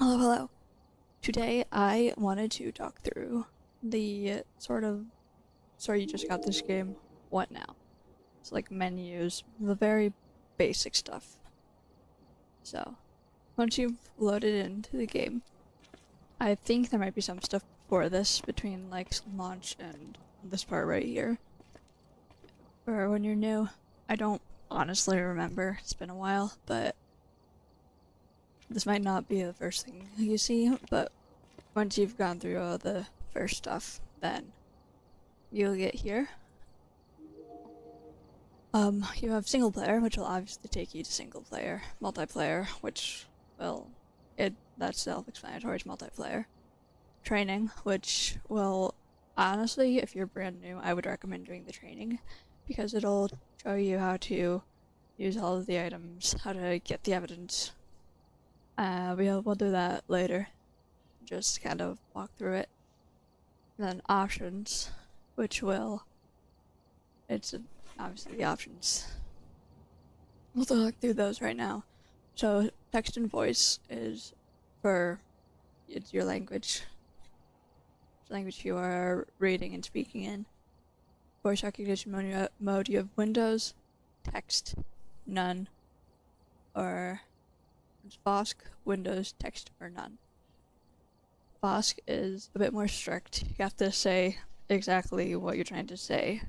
Hello, hello. Today I wanted to talk through the sorry, you just got this game, what now? It's like menus, the very basic stuff. So, once you've loaded into the game, I think there might be some stuff before this between like launch and this part right here. Or when you're new, I don't honestly remember, it's been a while, but this might not be the first thing you see, but once you've gone through all the first stuff, then you'll get here. You have single player, which will obviously take you to single player. Multiplayer, which that's self-explanatory, it's multiplayer. Training, which will, honestly, if you're brand new, I would recommend doing the training, because it'll show you how to use all of the items, how to get the evidence. We'll do that later. Just kind of walk through it. And then options, which will, obviously the options. We'll talk through those right now. So text and voice is it's your language. It's the language you are reading and speaking in. Voice recognition mode, you have Windows, text, none, or Vosk, Windows, text, or none. Vosk is a bit more strict. You have to say exactly what you're trying to say.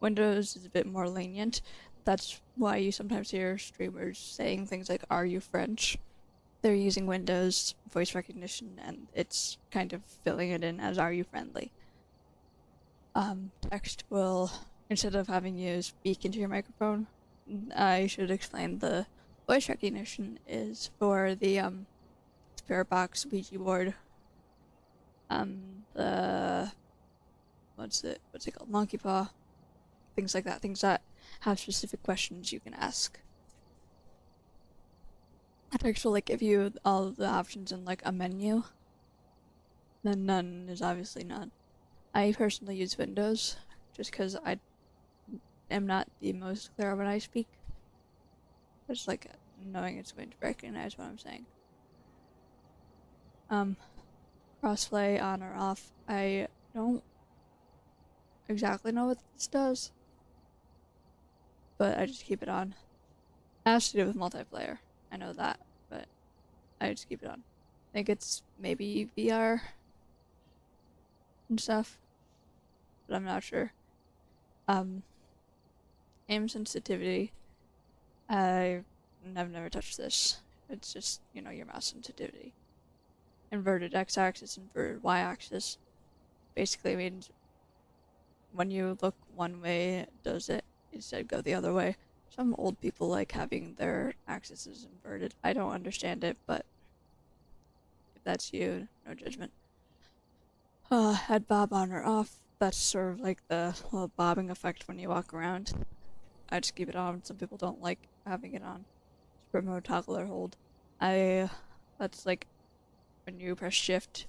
Windows is a bit more lenient. That's why you sometimes hear streamers saying things like, "Are you French?" They're using Windows voice recognition, and it's kind of filling it in as "Are you friendly?" Text will, instead of having you speak into your microphone, I should explain the voice recognition is for the spirit box, Ouija board, the what's it called, monkey paw, things like that, things that have specific questions you can ask. Text will like give you all of the options in like a menu. Then none is obviously none. I personally use Windows just because I am not the most clear when I speak. It's like knowing it's going to recognize what I'm saying. Crossplay on or off. I don't exactly know what this does, but I just keep it on. It has to do with multiplayer. I know that, but I just keep it on. I think it's maybe VR and stuff, but I'm not sure. Aim sensitivity. I've never touched this. It's just, your mouse sensitivity. Inverted x-axis, inverted y-axis. Basically means when you look one way, does it instead go the other way. Some old people like having their axes inverted. I don't understand it, but if that's you, no judgment. Head bob on or off. That's sort of like the little bobbing effect when you walk around. I just keep it on. Some people don't like having it on. Sprint mode, toggle or hold. That's like when you press shift.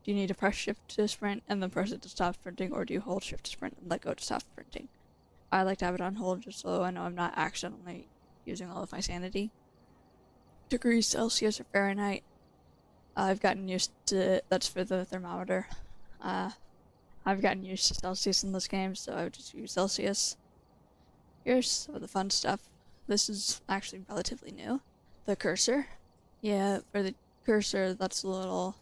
Do you need to press shift to sprint and then press it to stop sprinting, or do you hold shift to sprint and let go to stop sprinting? I like to have it on hold just so I know I'm not accidentally using all of my sanity. Degrees Celsius or Fahrenheit. I've gotten used to that's for the thermometer. I've gotten used to Celsius in this game, so I would just use Celsius. Here's some of the fun stuff. This is actually relatively new. The cursor. Yeah, for the cursor, that's a little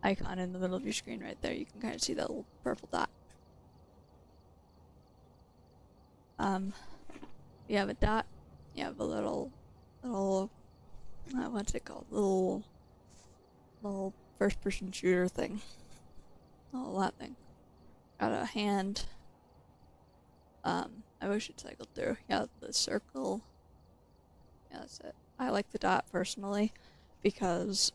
icon in the middle of your screen right there. You can kind of see that little purple dot. You have a dot. You have a little, what's it called? Little first-person shooter thing. Oh, that thing. Got a hand. I wish it cycled through. Yeah, the circle. Yeah, that's it. I like the dot personally because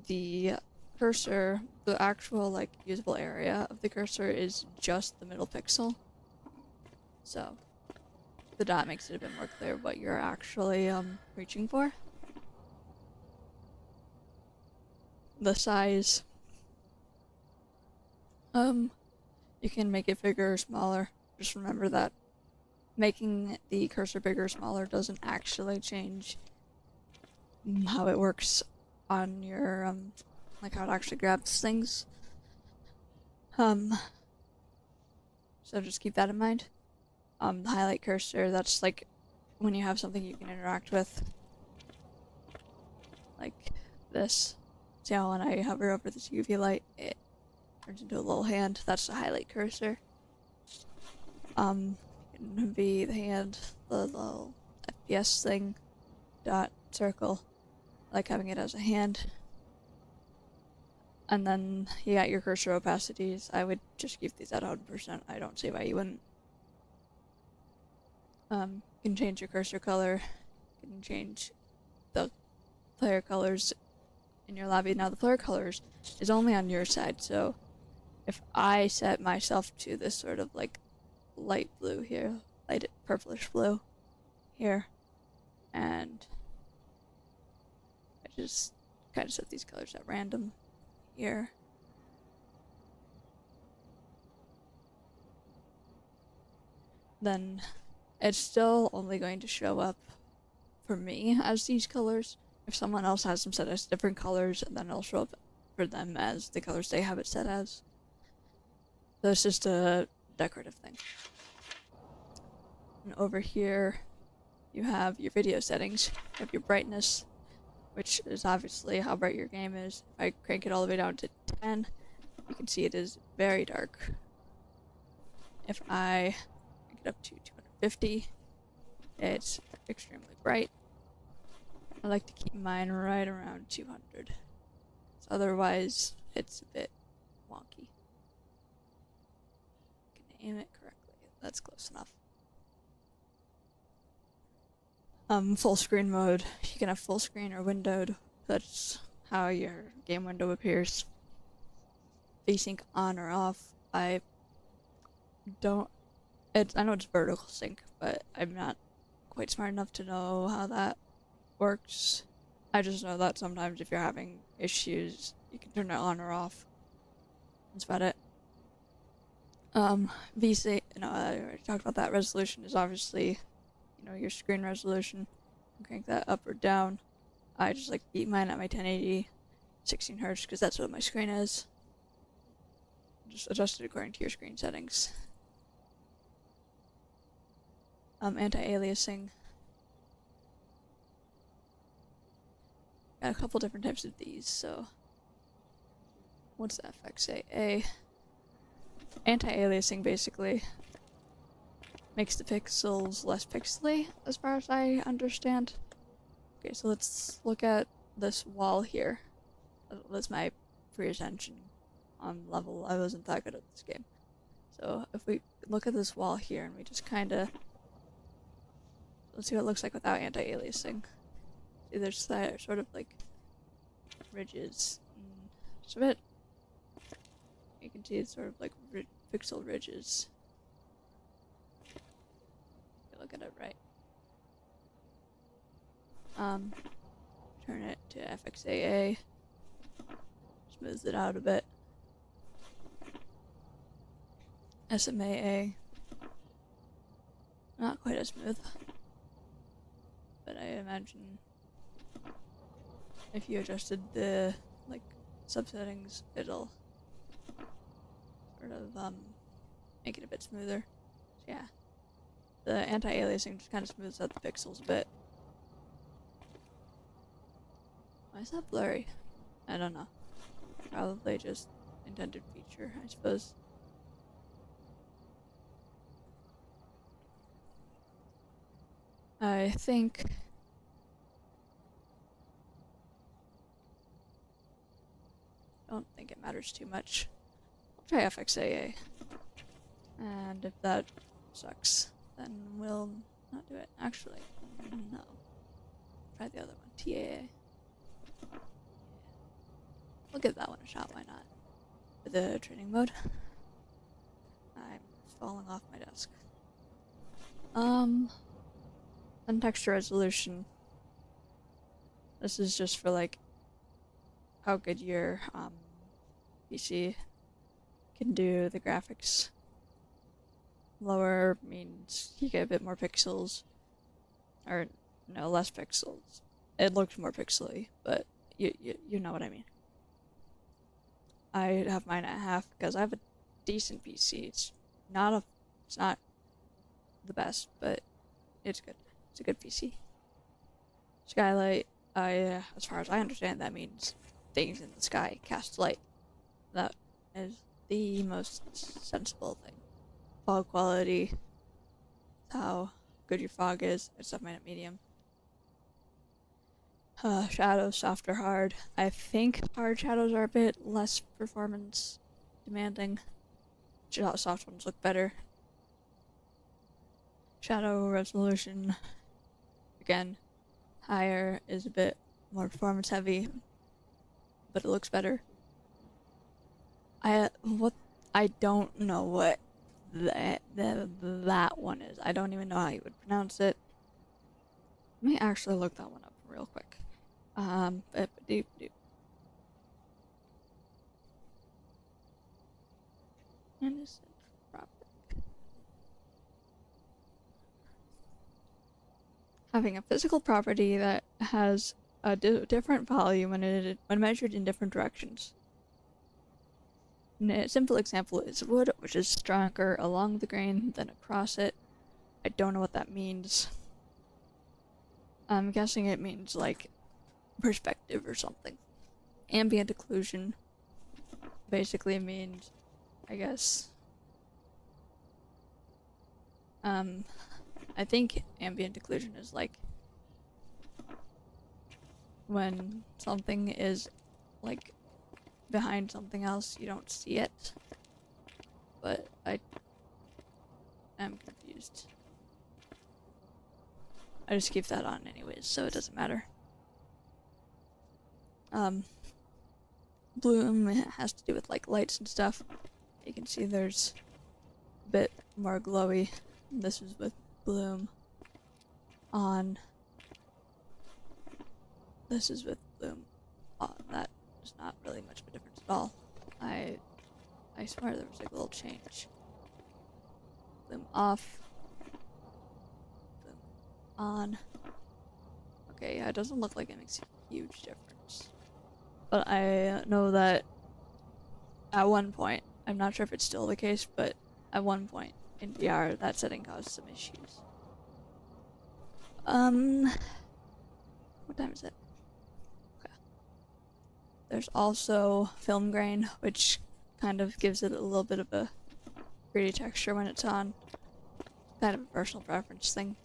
the cursor, the actual like usable area of the cursor is just the middle pixel. So the dot makes it a bit more clear what you're actually reaching for. The size. You can make it bigger or smaller. Just remember that making the cursor bigger or smaller doesn't actually change how it works on your, like how it actually grabs things. So just keep that in mind. The highlight cursor, that's like when you have something you can interact with. Like this. See how when I hover over this UV light, it turns into a little hand? That's the highlight cursor. It can be the hand, the little FPS thing, dot, circle. I like having it as a hand. And then you got your cursor opacities. I would just keep these at 100%. I don't see why you wouldn't. You can change your cursor color. You can change the player colors in your lobby. Now the player colors is only on your side, so if I set myself to this sort of like light blue here, light purplish blue here, and I just kind of set these colors at random here. Then it's still only going to show up for me as these colors. If someone else has them set as different colors, then it'll show up for them as the colors they have it set as. So it's just a decorative thing. And over here, you have your video settings. You have your brightness, which is obviously how bright your game is. If I crank it all the way down to 10, you can see it is very dark. If I crank it up to 250, it's extremely bright. I like to keep mine right around 200. So otherwise, it's a bit wonky. I can aim it correctly. That's close enough. Full screen mode. You can have full screen or windowed. That's how your game window appears. VSync on or off. I know it's vertical sync, but I'm not quite smart enough to know how that works. I just know that sometimes if you're having issues, you can turn it on or off. That's about it. VSync, I already talked about that. Resolution is obviously, your screen resolution. You can crank that up or down. I just like to keep mine at my 1080, 16 Hz, because that's what my screen is. Just adjust it according to your screen settings. Anti-aliasing. Got a couple different types of these, so what's FXAA? Anti-aliasing basically makes the pixels less pixely, as far as I understand. Okay, so let's look at this wall here. That's my pre-attention on level. I wasn't that good at this game. So if we look at this wall here and we just kind of... Let's see what it looks like without anti-aliasing. See, there's that sort of like ridges. Just a bit. You can see it's sort of like pixel ridges. If you look at it right. Turn it to FXAA. Smooths it out a bit. SMAA. Not quite as smooth. But I imagine if you adjusted the subsettings, it'll sort of make it a bit smoother. So yeah, the anti-aliasing just kind of smooths out the pixels a bit. Why is that blurry? I don't know. Probably just intended feature, I suppose. I don't think it matters too much. I'll try FXAA. And if that sucks, then we'll not do it. Actually, no. Try the other one, TAA. We'll give that one a shot, why not? For the training mode. I'm falling off my desk. And texture resolution. This is just for how good your PC can do the graphics. Lower means you get a bit more pixels. Or, no, less pixels. It looks more pixely, but you know what I mean. I have mine at half because I have a decent PC. It's not the best, but it's good. It's a good PC. Skylight, as far as I understand, that means things in the sky cast light. That is the most sensible thing. Fog quality, how good your fog is. I set mine at medium. Shadows, soft or hard. I think hard shadows are a bit less performance demanding. Soft ones look better. Shadow resolution, again, higher is a bit more performance heavy, but it looks better. I don't know what that one is. I don't even know how you would pronounce it. Let me actually look that one up real quick. Doop. Innocent property. Having a physical property that has a different value when measured in different directions. A simple example is wood, which is stronger along the grain than across it. I don't know what that means. I'm guessing it means like perspective or something. Ambient occlusion basically means, I guess, I think ambient occlusion is like when something is like behind something else, you don't see it. But I am confused. I just keep that on anyways, so it doesn't matter. Bloom has to do with like lights and stuff. You can see there's a bit more glowy. This is with bloom on. This is with bloom on. That is not really much of a difference at all. I swear there was like a little change. Bloom off. Bloom on. Okay, yeah, it doesn't look like it makes a huge difference. But I know that at one point, I'm not sure if it's still the case, but at one point in VR, that setting caused some issues. What time is it? Okay. There's also film grain, which kind of gives it a little bit of a gritty texture when it's on. Kind of a personal preference thing.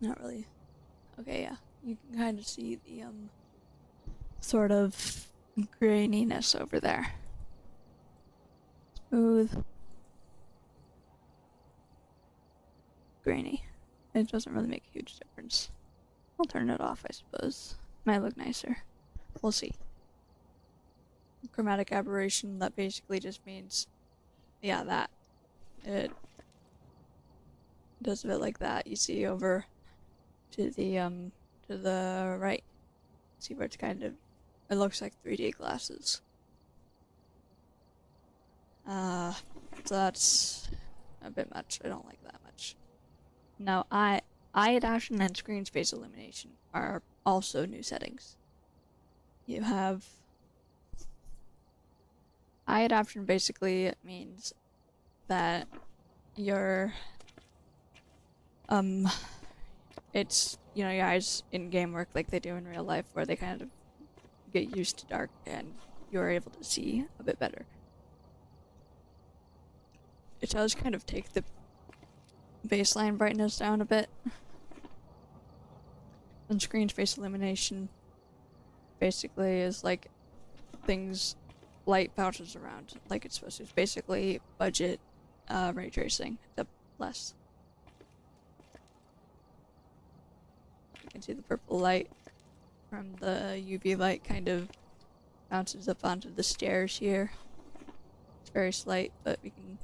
Not really. Okay, yeah. You can kind of see the, sort of graininess over there. Smooth. Grainy. It doesn't really make a huge difference. I'll turn it off, I suppose. Might look nicer. We'll see. Chromatic aberration, that basically just means, yeah, that. It does a bit like that. You see over to the right. See where it's kind of, it looks like 3D glasses. So that's a bit much. I don't like that much. Now, eye adaptation and screen space illumination are also new settings. You have eye adaptation basically means that your it's, you know, your eyes in game work like they do in real life, where they kind of get used to dark and you're able to see a bit better. It does kind of take the baseline brightness down a bit. And screen space illumination basically is like things, light bounces around like it's supposed to. It's basically budget ray tracing, except less. You can see the purple light from the UV light kind of bounces up onto the stairs here. It's very slight, but we can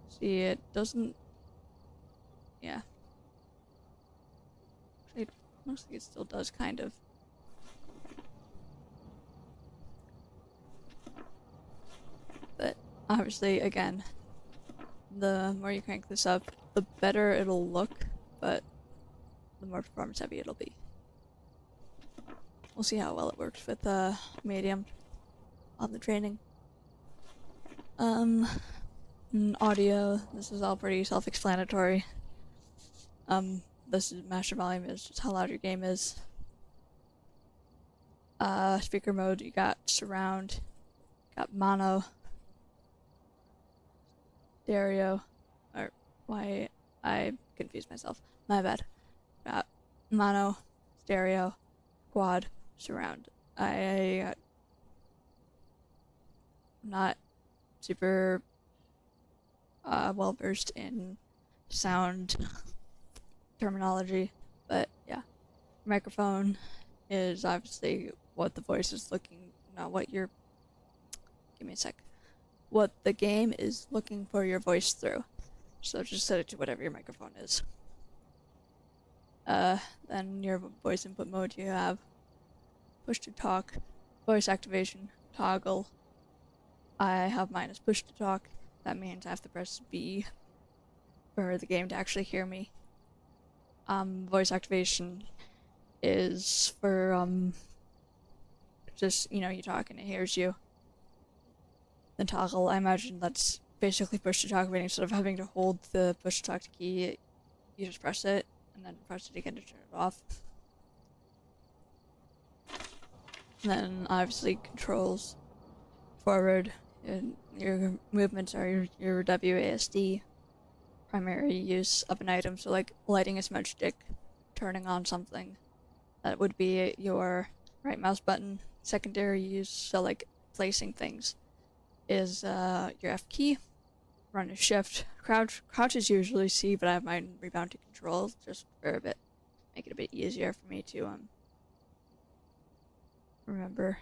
see it doesn't. Yeah. It looks like it still does, kind of. But obviously, again, the more you crank this up, the better it'll look, but the more performance heavy it'll be. We'll see how well it works with medium on the training. Audio, this is all pretty self-explanatory. This is master volume is just how loud your game is. Speaker mode, you got surround, got mono, stereo, or why I confused myself. My bad. Got mono, stereo, quad, surround. I'm not super well versed in sound terminology, but yeah. Microphone is obviously what the voice is looking, not what you're. Give me a sec. What the game is looking for your voice through. So just set it to whatever your microphone is. Then your voice input mode, you have push to talk, voice activation, toggle. I have mine as push to talk. That means I have to press B for the game to actually hear me. Voice activation is for just, you know, you talk and it hears you. The toggle, I imagine that's basically push to talk, but instead of having to hold the push to talk key, you just press it and then press it again to turn it off. And then obviously controls, forward, and your movements are your WASD, primary use of an item, so like lighting a smudge stick, turning on something, that would be your right mouse button. Secondary use, so like placing things, is your F key. Run is shift. Crouch is usually C, but I have mine rebound to control just for a bit, make it a bit easier for me to remember.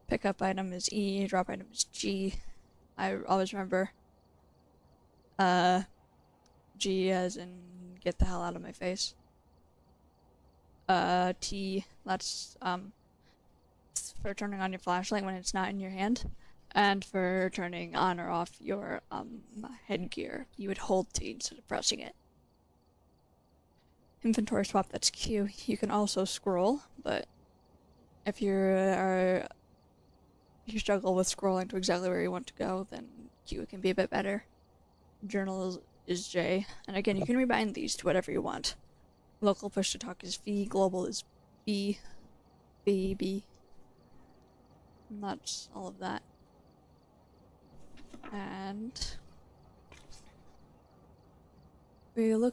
Pickup item is E, drop item is G. I always remember G as in get the hell out of my face. T, that's for turning on your flashlight when it's not in your hand, and for turning on or off your headgear. You would hold T instead of pressing it. Inventory swap, that's Q. You can also scroll, but if you struggle with scrolling to exactly where you want to go, then Q can be a bit better. Journal is J, and again, you can rebind these to whatever you want. Local push to talk is V, global is B, B, B. And that's all of that. And we're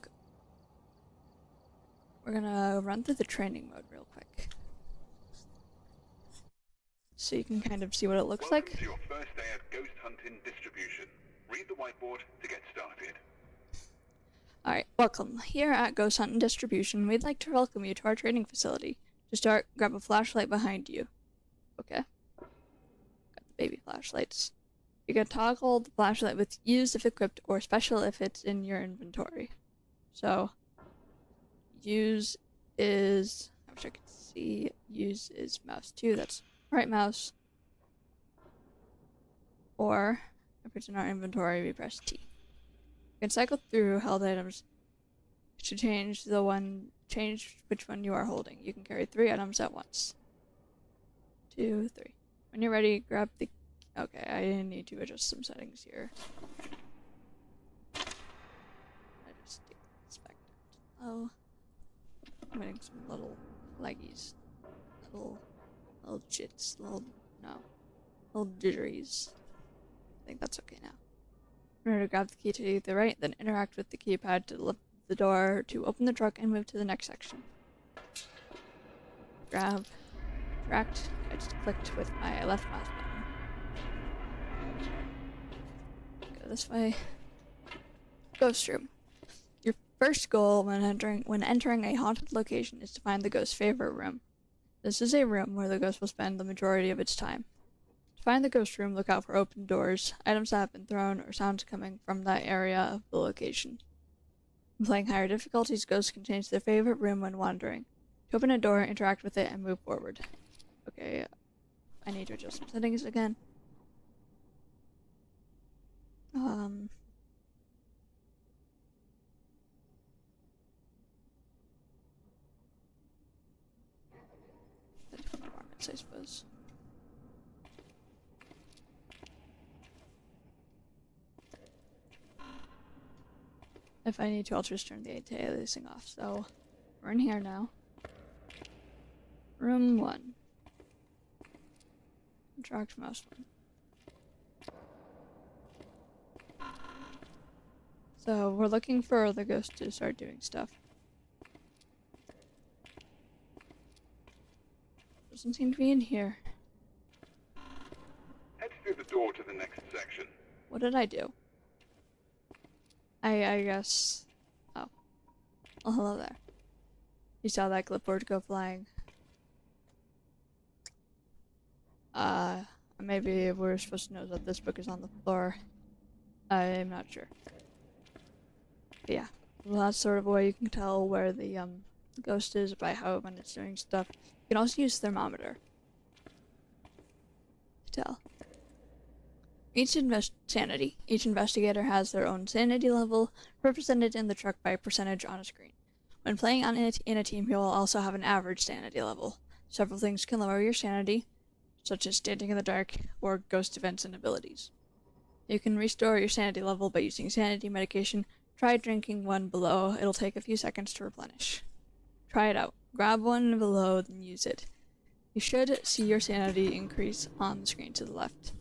gonna run through the training mode real quick, so you can kind of see what it looks like. Welcome to your first day at ghost hunting distribution. Read the whiteboard to get started. Alright, welcome. Here at Ghost Hunt and Distribution, we'd like to welcome you to our training facility. To start, grab a flashlight behind you. Okay. Got the baby flashlights. You can toggle the flashlight with use if equipped or special if it's in your inventory. So, use is, I wish I could see, use is mouse 2, that's right mouse. Or, if it's in our inventory, we press T. You can cycle through held items to change which one you are holding. You can carry 3 items at once. 2, 3. When you're ready, grab the... Okay, I need to adjust some settings here. I just take this back down to low. I'm getting some little laggies. Little jits. Little jitteries. I think that's okay now. Remember to grab the key to the right, then interact with the keypad to lift the door to open the truck and move to the next section. Grab, interact. I just clicked with my left mouse button. Go this way. Ghost room. Your first goal when entering a haunted location is to find the ghost's favorite room. This is a room where the ghost will spend the majority of its time. To find the ghost room, look out for open doors, items that have been thrown, or sounds coming from that area of the location. When playing higher difficulties, ghosts can change their favorite room when wandering. To open a door, interact with it, and move forward. Okay, I need to adjust some settings again. I suppose. If I need to, I'll just turn the anti-aliasing off. So, we're in here now. Room 1. Interact mouse 1. So, we're looking for the ghost to start doing stuff. Doesn't seem to be in here. Head through the door to the next section. What did I do? I guess... Oh. Oh, hello there. You saw that clipboard go flying. Maybe we're supposed to know that this book is on the floor. I'm not sure. But yeah. Well, that's sort of a way you can tell where the, ghost is by how when it's doing stuff. You can also use thermometer to tell. Each investigator has their own sanity level, represented in the truck by a percentage on a screen. When playing in a team, you will also have an average sanity level. Several things can lower your sanity, such as standing in the dark or ghost events and abilities. You can restore your sanity level by using sanity medication. Try drinking one below. It'll take a few seconds to replenish. Try it out. Grab one below, then use it. You should see your sanity increase on the screen to the left.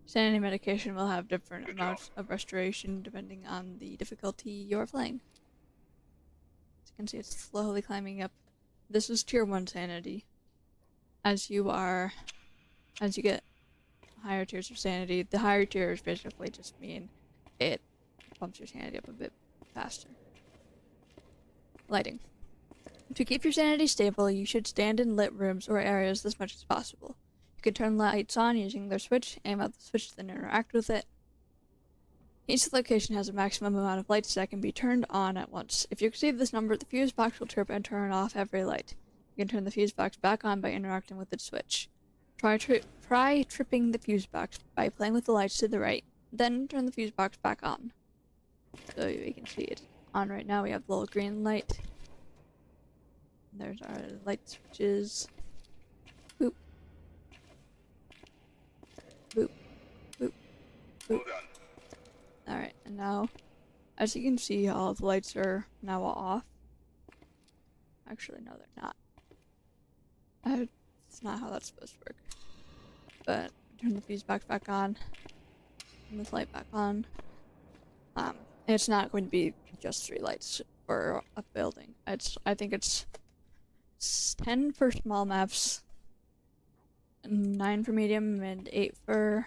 Sanity medication will have different amounts of restoration depending on the difficulty you're playing. As you can see, it's slowly climbing up. This is tier 1 sanity. As you get higher tiers of sanity, the higher tiers basically just mean it bumps your sanity up a bit faster. Lighting. To keep your sanity stable, you should stand in lit rooms or areas as much as possible. You can turn lights on using their switch, aim at the switch, then interact with it. Each location has a maximum amount of lights that can be turned on at once. If you exceed this number, the fuse box will trip and turn off every light. You can turn the fuse box back on by interacting with its switch. Try tripping the fuse box by playing with the lights to the right, then turn the fuse box back on. So you can see it on right now. We have the little green light. There's our light switches. Boop. Boop. Boop. Boop. Well done. Alright, and now, as you can see, all the lights are now off. Actually, no, they're not. That's not how that's supposed to work. But, turn the fuse box back on. Turn this light back on. It's not going to be just 3 lights for a building. I think it's 10 for small maps, 9 for medium, and 8 for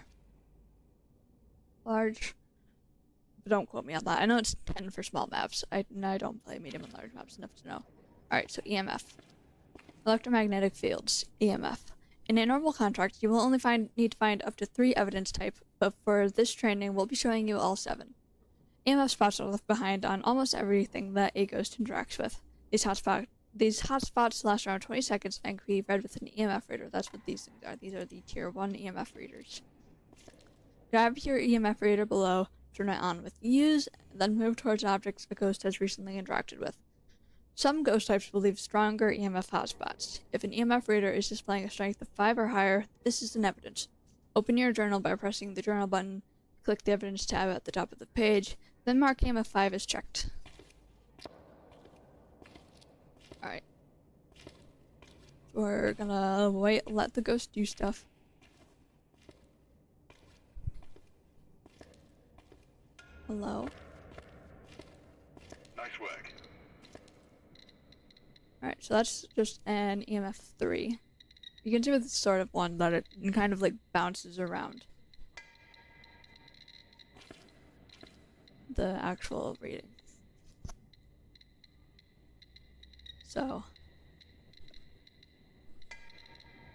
large. But don't quote me on that. I know it's 10 for small maps. I don't play medium and large maps enough to know. Alright, so EMF. Electromagnetic fields, EMF. In a normal contract, you will only need to find up to 3 evidence type, but for this training, we'll be showing you all 7. EMF spots are left behind on almost everything that a ghost interacts with. These hotspots last around 20 seconds and can be read with an EMF reader. That's what these things are. These are the tier 1 EMF readers. Grab your EMF reader below, turn it on with use, then move towards objects the ghost has recently interacted with. Some ghost types will leave stronger EMF hotspots. If an EMF reader is displaying a strength of 5 or higher, this is an evidence. Open your journal by pressing the journal button, click the evidence tab at the top of the page, then mark EMF 5 as checked. Alright. We're gonna let the ghost do stuff. Hello? Nice work. Alright, so that's just an EMF 3. You can see with this sort of one that it kind of like bounces around the actual reading. So,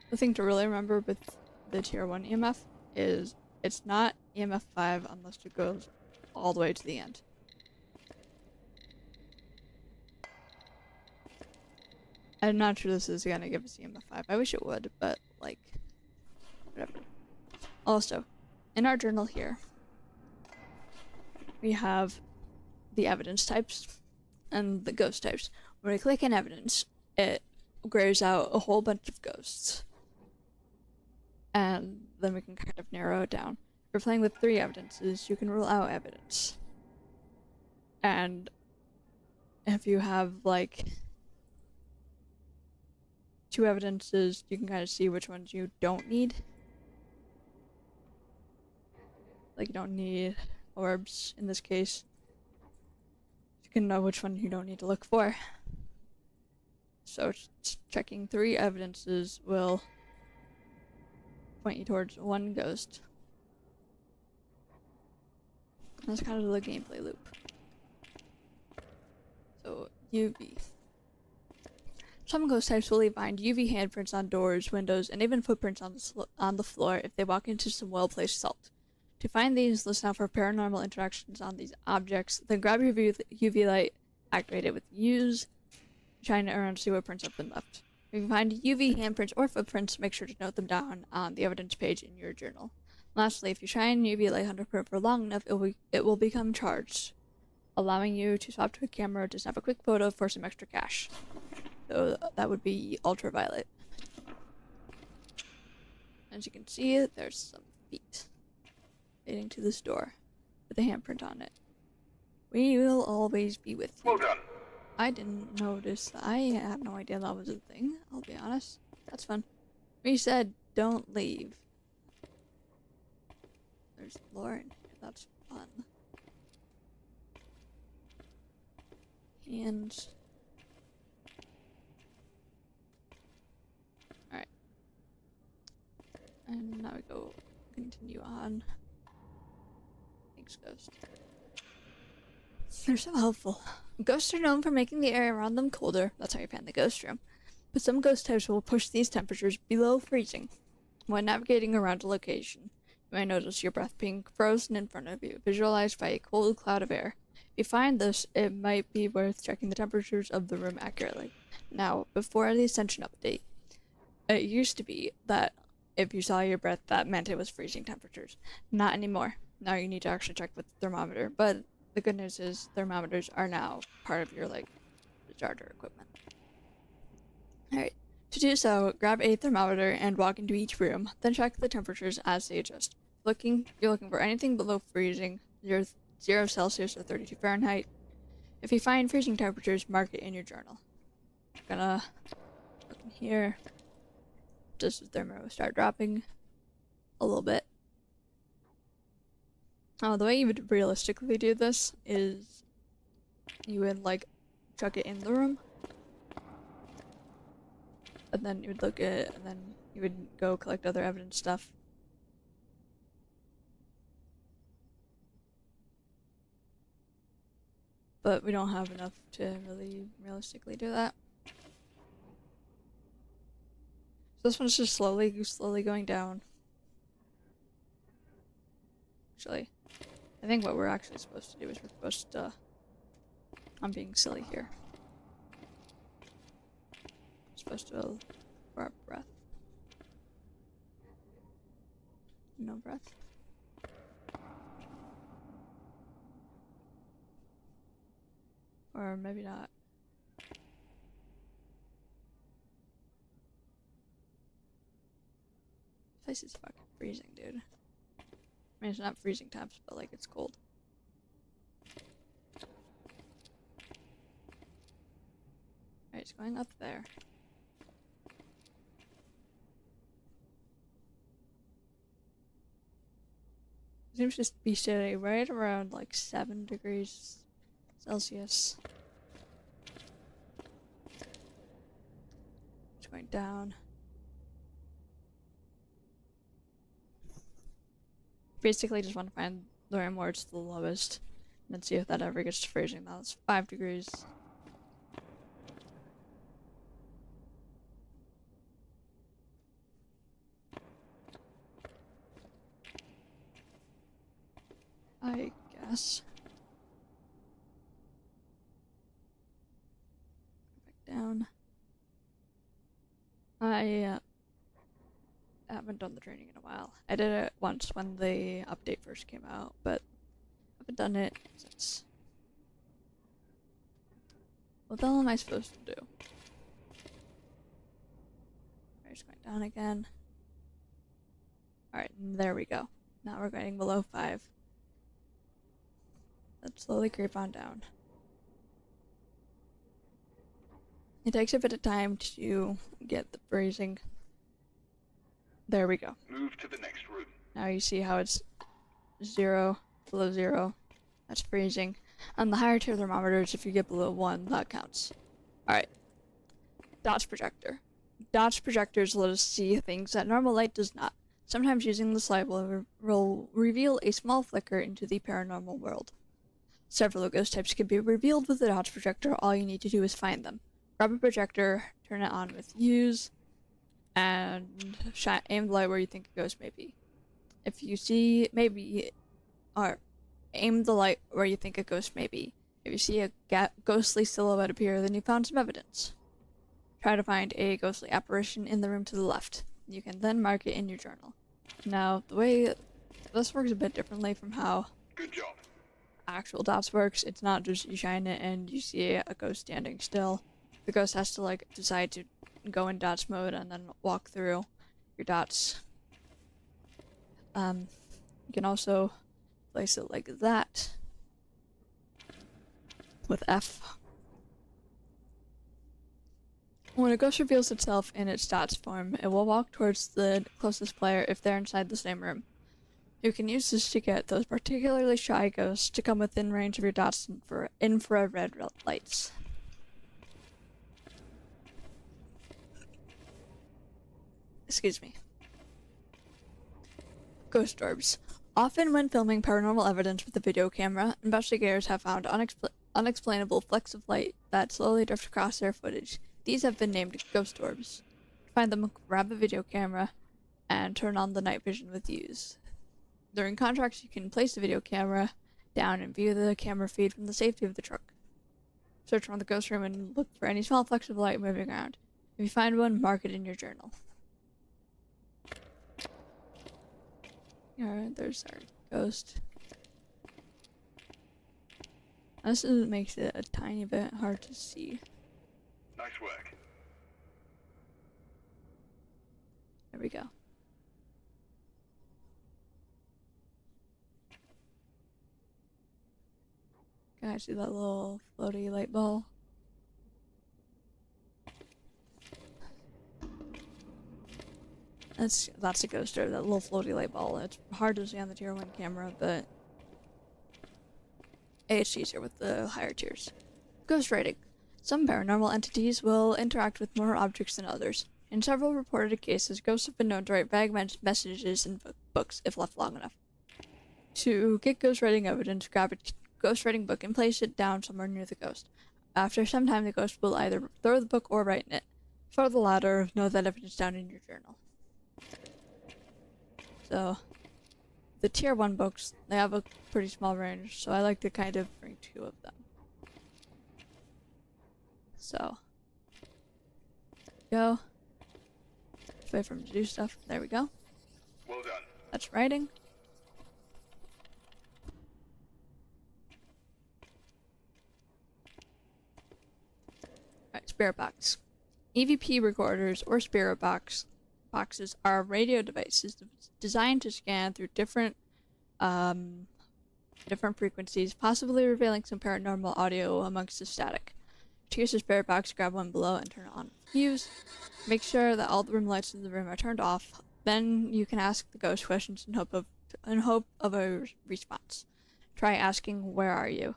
the thing to really remember with the tier 1 EMF is it's not EMF 5 unless it goes all the way to the end. I'm not sure this is gonna give us EMF 5. I wish it would, but like, whatever. Also, in our journal here, we have the evidence types and the ghost types. When we click in evidence, it grays out a whole bunch of ghosts. and then we can kind of narrow it down. If you're playing with 3 evidences, you can rule out evidence. And if you have like 2 evidences, you can kind of see which ones you don't need. Like you don't need orbs in this case. You can know which one you don't need to look for. So checking 3 evidences will point you towards 1 ghost. That's kind of the gameplay loop. So UV. Some ghost types will leave behind UV handprints on doors, windows, and even footprints on the floor if they walk into some well-placed salt. To find these, listen out for paranormal interactions on these objects, then grab your UV light, activate it with use, shine it around to see what prints have been left. If you find UV handprints or footprints, make sure to note them down on the evidence page in your journal. Lastly, if you shine UV light on a print for long enough, it will become charged, allowing you to swap to a camera to snap a quick photo for some extra cash. So that would be ultraviolet. As you can see, there's some feet leading to this door with a handprint on it. We will always be with you. Well done. I didn't notice. I had no idea that was a thing, I'll be honest. That's fun. We said don't leave. There's Lauren. That's fun. And alright. And now we go continue on. Thanks, Ghost. They're so helpful. Ghosts are known for making the air around them colder. That's how you find the ghost room. But some ghost types will push these temperatures below freezing. When navigating around a location, you may notice your breath being frozen in front of you, visualized by a cold cloud of air. If you find this, it might be worth checking the temperatures of the room accurately. Now, before the Ascension update, it used to be that if you saw your breath, that meant it was freezing temperatures. Not anymore. Now you need to actually check with the thermometer, but the good news is thermometers are now part of your, like, starter equipment. Alright, to do so, grab a thermometer and walk into each room, then check the temperatures as they adjust. You're looking for anything below freezing, 0 Celsius or 32 Fahrenheit. If you find freezing temperatures, mark it in your journal. I'm gonna look in here. Does the thermometer start dropping a little bit? The way you would realistically do this is you would, like, chuck it in the room. And then you would look at it, and then you would go collect other evidence stuff. But we don't have enough to really realistically do that. So this one's just slowly going down. Actually, I think what we're actually supposed to do is we're supposed to... I'm being silly here. We're supposed to... for our breath. No breath. Or maybe not. This place is fucking freezing, dude. I mean, it's not freezing temps, but, like, it's cold. Alright, it's going up there. It seems to be sitting right around, like, 7 degrees Celsius. It's going down. Basically, just want to find the room where it's the lowest, and then see if that ever gets to freezing. That's 5 degrees. I guess. Back down. I haven't done the training in a while. I did it once when the update first came out, but I haven't done it since. What the hell am I supposed to do? I'm just going down again. Alright, there we go. Now we're getting below 5. Let's slowly creep on down. It takes a bit of time to get the phrasing. There we go. Move to the next room. Now you see how it's 0, below 0. That's freezing. On the higher tier thermometers, if you get below 1, that counts. Alright. Dots projector. Dots projectors let us see things that normal light does not. Sometimes using this light will reveal a small flicker into the paranormal world. Several ghost types can be revealed with the dots projector. All you need to do is find them. Grab a projector, turn it on with use, and aim the light where you think a ghost may be. If you see or aim the light where you think a ghost may be. If you see a ghostly silhouette appear, then you found some evidence. Try to find a ghostly apparition in the room to the left. You can then mark it in your journal. Now, the way this works a bit differently from how Good job. actual dots works. It's not just you shine it and you see a ghost standing still. The ghost has to decide to go in dots mode and then walk through your dots. You can also place it like that with F. When a ghost reveals itself in its dots form, it will walk towards the closest player if they're inside the same room. You can use this to get those particularly shy ghosts to come within range of your dots for infrared lights. Excuse me. Ghost orbs. Often when filming paranormal evidence with a video camera, investigators have found unexplainable flecks of light that slowly drift across their footage. These have been named ghost orbs. To find them, grab a video camera and turn on the night vision with use. During contracts, you can place the video camera down and view the camera feed from the safety of the truck. Search around the ghost room and look for any small flecks of light moving around. If you find one, mark it in your journal. Alright, there's our ghost. This makes it a tiny bit hard to see. Nice work. There we go. Guys, see that little floaty light ball? That's a ghost orb, that little floaty light ball. It's hard to see on the tier 1 camera, but it's easier with the higher tiers. Ghost writing. Some paranormal entities will interact with more objects than others. In several reported cases, ghosts have been known to write vague messages in books if left long enough. To get ghost writing evidence, grab a ghost writing book and place it down somewhere near the ghost. After some time, the ghost will either throw the book or write in it. For the latter, know that evidence down in your journal. So, the tier 1 books, they have a pretty small range, so I like to kind of bring 2 of them. So, go. Just wait for him to do stuff. There we go. Well done. That's writing. Alright, spirit box. EVP recorders or spirit boxes are radio devices designed to scan through different frequencies, possibly revealing some paranormal audio amongst the static. To use the spirit box, grab one below and turn it on. Use. Make sure that all the room lights in the room are turned off. Then you can ask the ghost questions in hope of a response. Try asking, "Where are you?"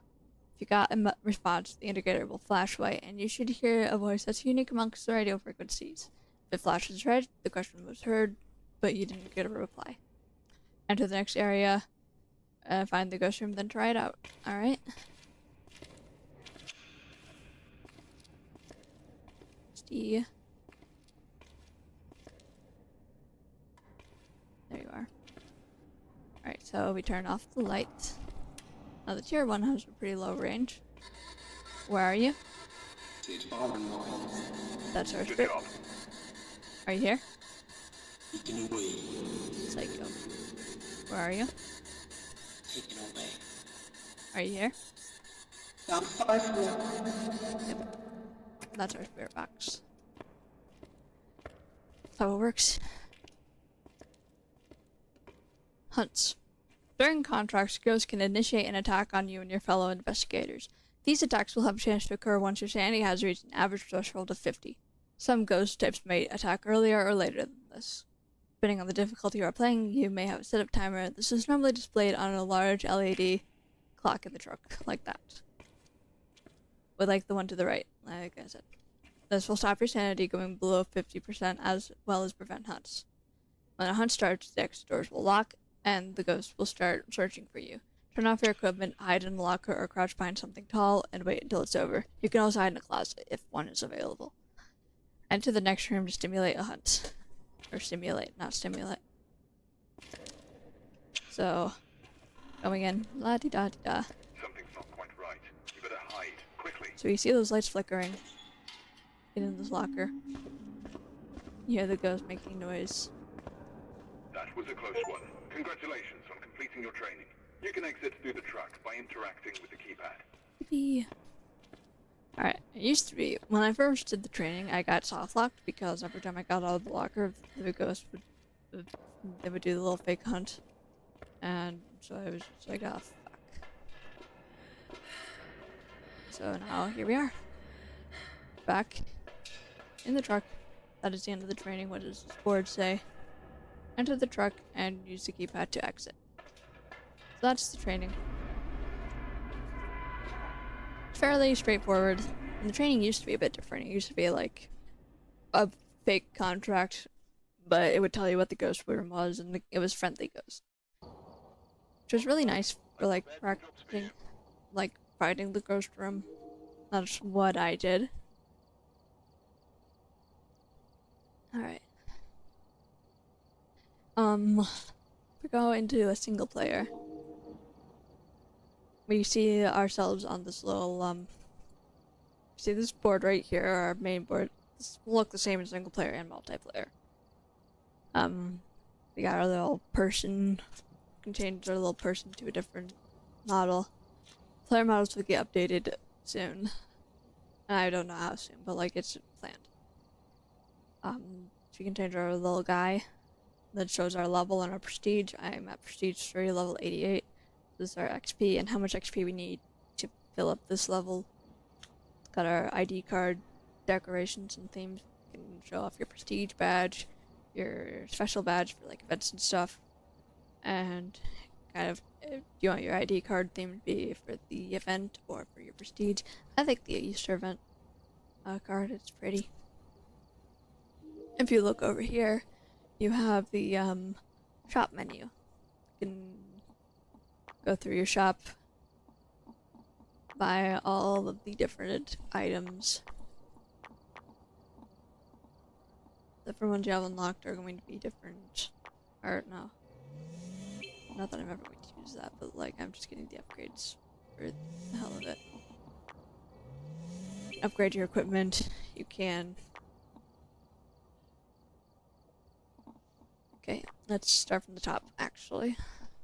If you got a response, the indicator will flash white, and you should hear a voice that's unique amongst the radio frequencies. If it flashes red, the question was heard, but you didn't get a reply. Enter the next area, find the ghost room, then try it out. Alright? There you are. Alright, so we turn off the light. Now the tier 1 has a pretty low range. Where are you? That's our Good spirit. job. Are you here? Psycho. Where are you? Are you here? Yep. That's our spirit box. That's how it works. Hunts. During contracts, ghosts can initiate an attack on you and your fellow investigators. These attacks will have a chance to occur once your sanity has reached an average threshold of 50. Some ghost types may attack earlier or later than this. Depending on the difficulty you are playing, you may have a setup timer. This is normally displayed on a large LED clock in the truck, like that. With like the one to the right, like I said. This will stop your sanity going below 50% as well as prevent hunts. When a hunt starts, the exit doors will lock and the ghost will start searching for you. Turn off your equipment, hide in the locker or crouch behind something tall, and wait until it's over. You can also hide in a closet if one is available. Enter the next room to stimulate a hunt. Or stimulate, not stimulate. So, going in, la-di-da-di-da. Something's not quite right. You better hide, quickly. So you see those lights flickering. Get in this locker. You hear the ghost making noise. That was a close one. Congratulations on completing your training. You can exit through the truck by interacting with the keypad. Yippee. Alright, it used to be, when I first did the training, I got soft locked because every time I got out of the locker, the ghost would, they would do the little fake hunt. And so I was just like, oh, fuck. So now, here we are. Back in the truck. That is the end of the training. What does this board say? Enter the truck and use the keypad to exit. So that's the training. Fairly straightforward. And the training used to be a bit different. It used to be like a fake contract, but it would tell you what the ghost room was, and it was friendly ghost. Which was really nice for like practicing, like fighting the ghost room. That's what I did. Alright. We go into a single player. We see ourselves on this little, see this board right here, our main board. This will look the same in single player and multiplayer. We got our little person. We can change our little person to a different model. Player models will get updated soon. And I don't know how soon, but like it's planned. So we can change our little guy. That shows our level and our prestige. I'm at prestige 3, level 88. This is our XP and how much XP we need to fill up this level. Got our ID card, decorations and themes. You can show off your prestige badge, your special badge for like events and stuff. And kind of, do you want your ID card theme to be for the event or for your prestige? I think the Easter event card is pretty. If you look over here, you have the shop menu. You can go through your shop, buy all of the different items. The different ones you have unlocked are going to be different. Or no. Not that I'm ever going to use that, but like I'm just getting the upgrades for the hell of it. Upgrade your equipment. You can. Okay, let's start from the top, actually.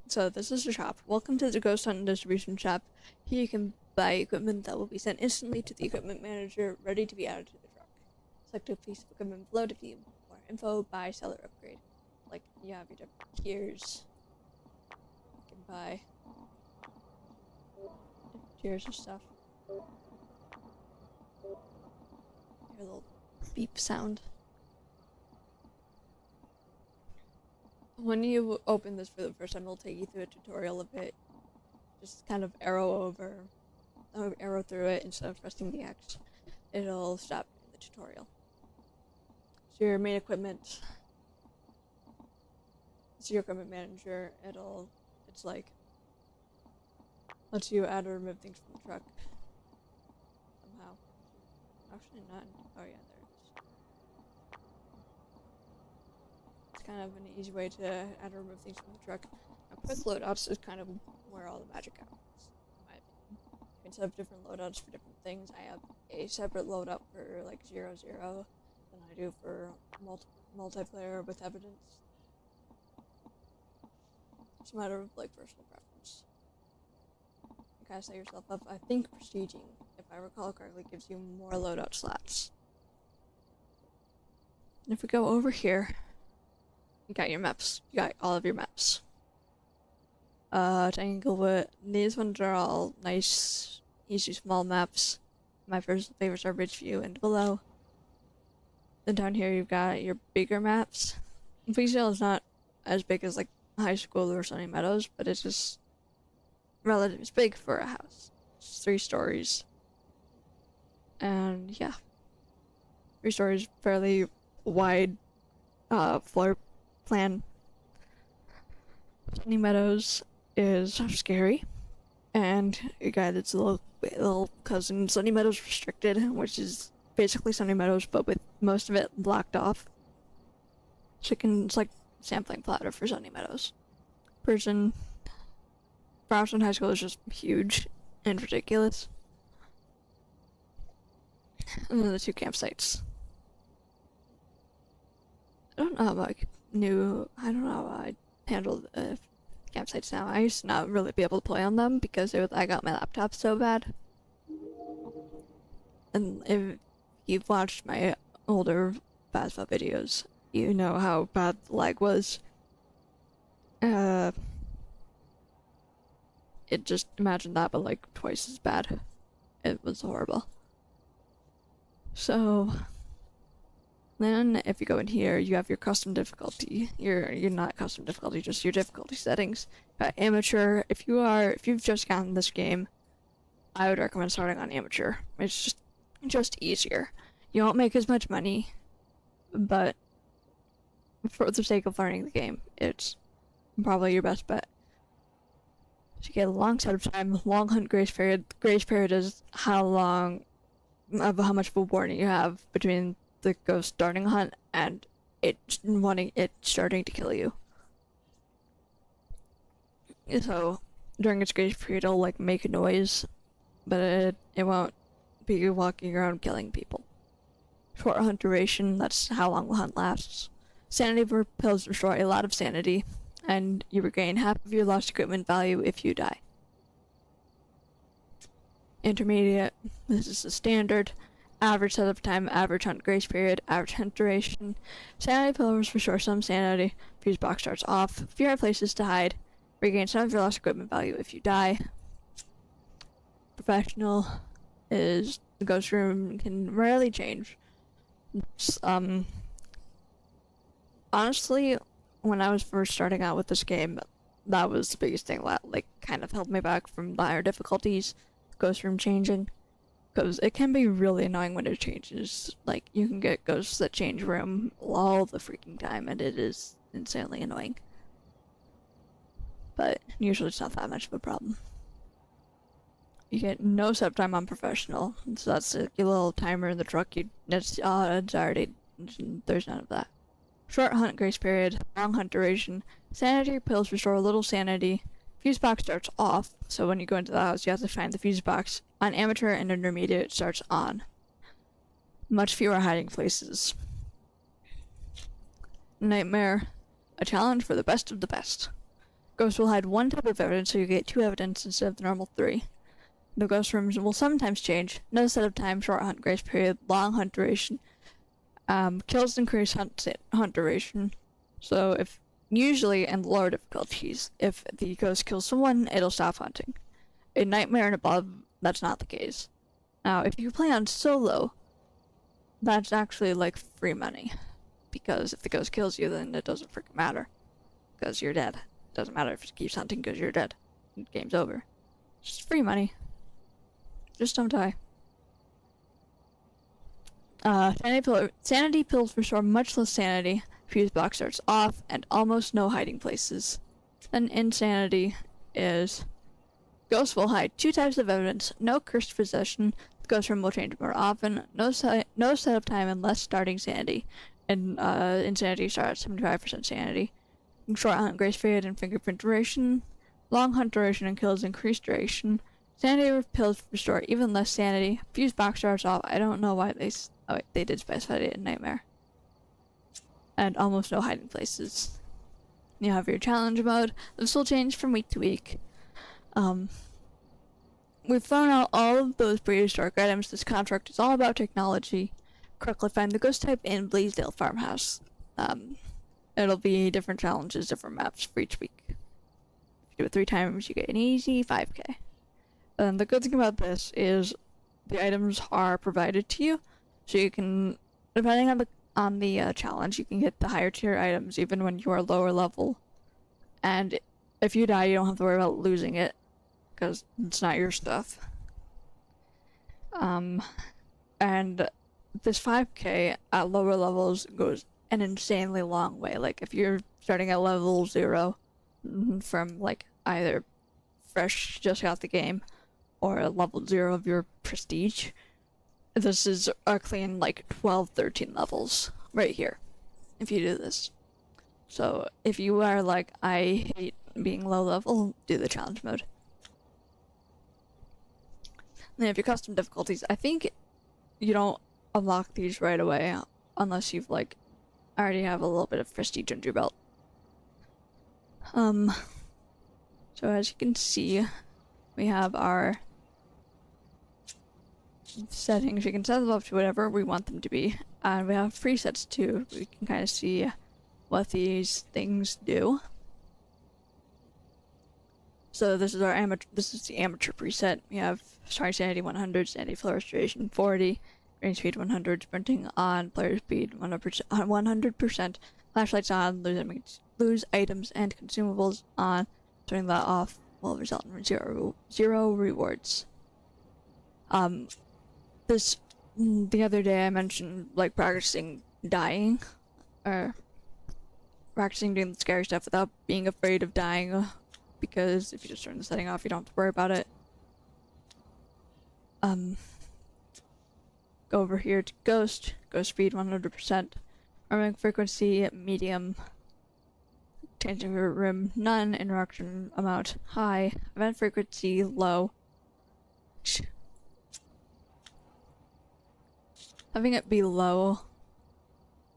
So this is the shop. Welcome to the Ghost Hunt and Distribution Shop. Here you can buy equipment that will be sent instantly to the equipment manager, ready to be added to the truck. Select a piece of equipment below to view more info, buy, sell, or upgrade. Like, you have your different gears. You can buy different gears and stuff. Hear a little beep sound. When you open this for the first time, it'll take you through a tutorial of it. Just kind of arrow through it instead of pressing the X. It'll stop the tutorial. So your main equipment. It's your equipment manager. It's like lets you add or remove things from the truck somehow. Actually not. Oh yeah, there it is. It's kind of an easy way to add or remove things from the truck. Now, quick loadouts is kind of where all the magic happens, in my opinion. You can have different loadouts for different things. I have a separate loadout for like 0-0 than I do for multiplayer with evidence. It's a matter of like personal preference. You kind of set yourself up. I think prestiging, if I recall correctly, gives you more loadout slots. And if we go over here, you got your maps. You got all of your maps. to Englewood. These ones are all nice, easy, small maps. My first favorites are Ridgeview and Below. Then down here you've got your bigger maps. Peaceville is not as big as like High School or Sunny Meadows, but it's just relatively big for a house. It's 3 stories. And yeah, 3 stories, fairly wide floor plan. Sunny Meadows is scary, and you got its little cousin Sunny Meadows Restricted, which is basically Sunny Meadows but with most of it blocked off. It's like sampling platter for Sunny Meadows. Brownston High School is just huge and ridiculous. And then the 2 campsites. I don't know how I handle the campsites now. I used to not really be able to play on them because I got my laptop so bad. And if you've watched my older Phasmo videos, you know how bad the lag was. It just, imagine that, but like twice as bad. It was horrible. So then if you go in here, you have your custom difficulty. You're not custom difficulty, just your difficulty settings. Amateur, if you've just gotten this game, I would recommend starting on amateur. It's just easier. You won't make as much money, but for the sake of learning the game, it's probably your best bet. So you get a long setup time, long hunt grace period. Grace period is how much of a warning you have between the ghost starting a hunt and it starting to kill you. So during its grace period, it'll like make a noise, but it won't be walking around killing people. Short hunt duration, that's how long the hunt lasts. Sanity pills restore a lot of sanity, and you regain half of your lost equipment value if you die. Intermediate, this is the standard. Average setup time, average hunt grace period, average hunt duration. Sanity pills restore some sanity. Fuse box starts off. Fewer places to hide. Regain some of your lost equipment value if you die. Professional is the ghost room can rarely change. Honestly, when I was first starting out with this game, that was the biggest thing that like kind of held me back from the higher difficulties. Ghost room changing, because it can be really annoying when it changes. Like you can get ghosts that change room all the freaking time, and it is insanely annoying. But usually it's not that much of a problem. You get no setup time on professional, so that's like your little timer in the truck. It's already, there's none of that. Short hunt grace period, long hunt duration. Sanity pills restore a little sanity. Fuse box starts off, so when you go into the house, you have to find the fuse box. On amateur and intermediate, it starts on. Much fewer hiding places. Nightmare, a challenge for the best of the best. Ghosts will hide 1 type of evidence, so you get 2 evidence instead of the normal 3. The ghost rooms will sometimes change. No setup time, short hunt grace period, long hunt duration. Kills increase hunt duration. So usually in lower difficulties, if the ghost kills someone, it'll stop hunting. In Nightmare and above, that's not the case. Now, if you play on solo, that's actually like free money. Because if the ghost kills you, then it doesn't freaking matter. Because you're dead. It doesn't matter if it keeps hunting because you're dead. Game's over. It's just free money. Just don't die. Sanity pills restore much less sanity. Fuse box starts off, and almost no hiding places. Then insanity is ghosts will hide 2 types of evidence. No cursed possession. The ghost room will change more often. No setup time and less starting sanity. And insanity starts at 75% sanity. Short hunt grace period and fingerprint duration. Long hunt duration and kills increased duration. Sanity pills restore even less sanity. Fuse box starts off. I don't know why they did specify it in Nightmare. And almost no hiding places. You have your challenge mode. This will change from week to week. We've thrown out all of those prehistoric items. This contract is all about technology. Correctly find the ghost type in Blaisdell Farmhouse. It'll be different challenges, different maps for each week. If Do it 3 times, you get an easy 5k. And the good thing about this is the items are provided to you, so you can, depending on the challenge, you can get the higher tier items even when you are lower level. And if you die, you don't have to worry about losing it, because it's not your stuff. And this 5k at lower levels goes an insanely long way. Like, if you're starting at level 0 from, like, either fresh, just got the game, or level 0 of your prestige, this is a clean, like, 12, 13 levels right here, if you do this. So, if you are like, I hate being low level, do the challenge mode. And then if you custom difficulties, I think you don't unlock these right away unless you've, like, already have a little bit of prestige under your belt. So as you can see, we have our settings. We can set them up to whatever we want them to be, and we have presets too. We can kind of see what these things do. So this is our this is the amateur preset. We have starting sanity 100, sanity flow restoration 40, range speed 100, sprinting on, player speed 100%, flashlights on, lose items and consumables on. Turning that off will result in zero rewards. The other day I mentioned, like, practicing dying, or practicing doing the scary stuff without being afraid of dying, because if you just turn the setting off, you don't have to worry about it. Go over here to ghost speed 100%, arming frequency medium, changing room none, interaction amount high, event frequency low. Having it be low,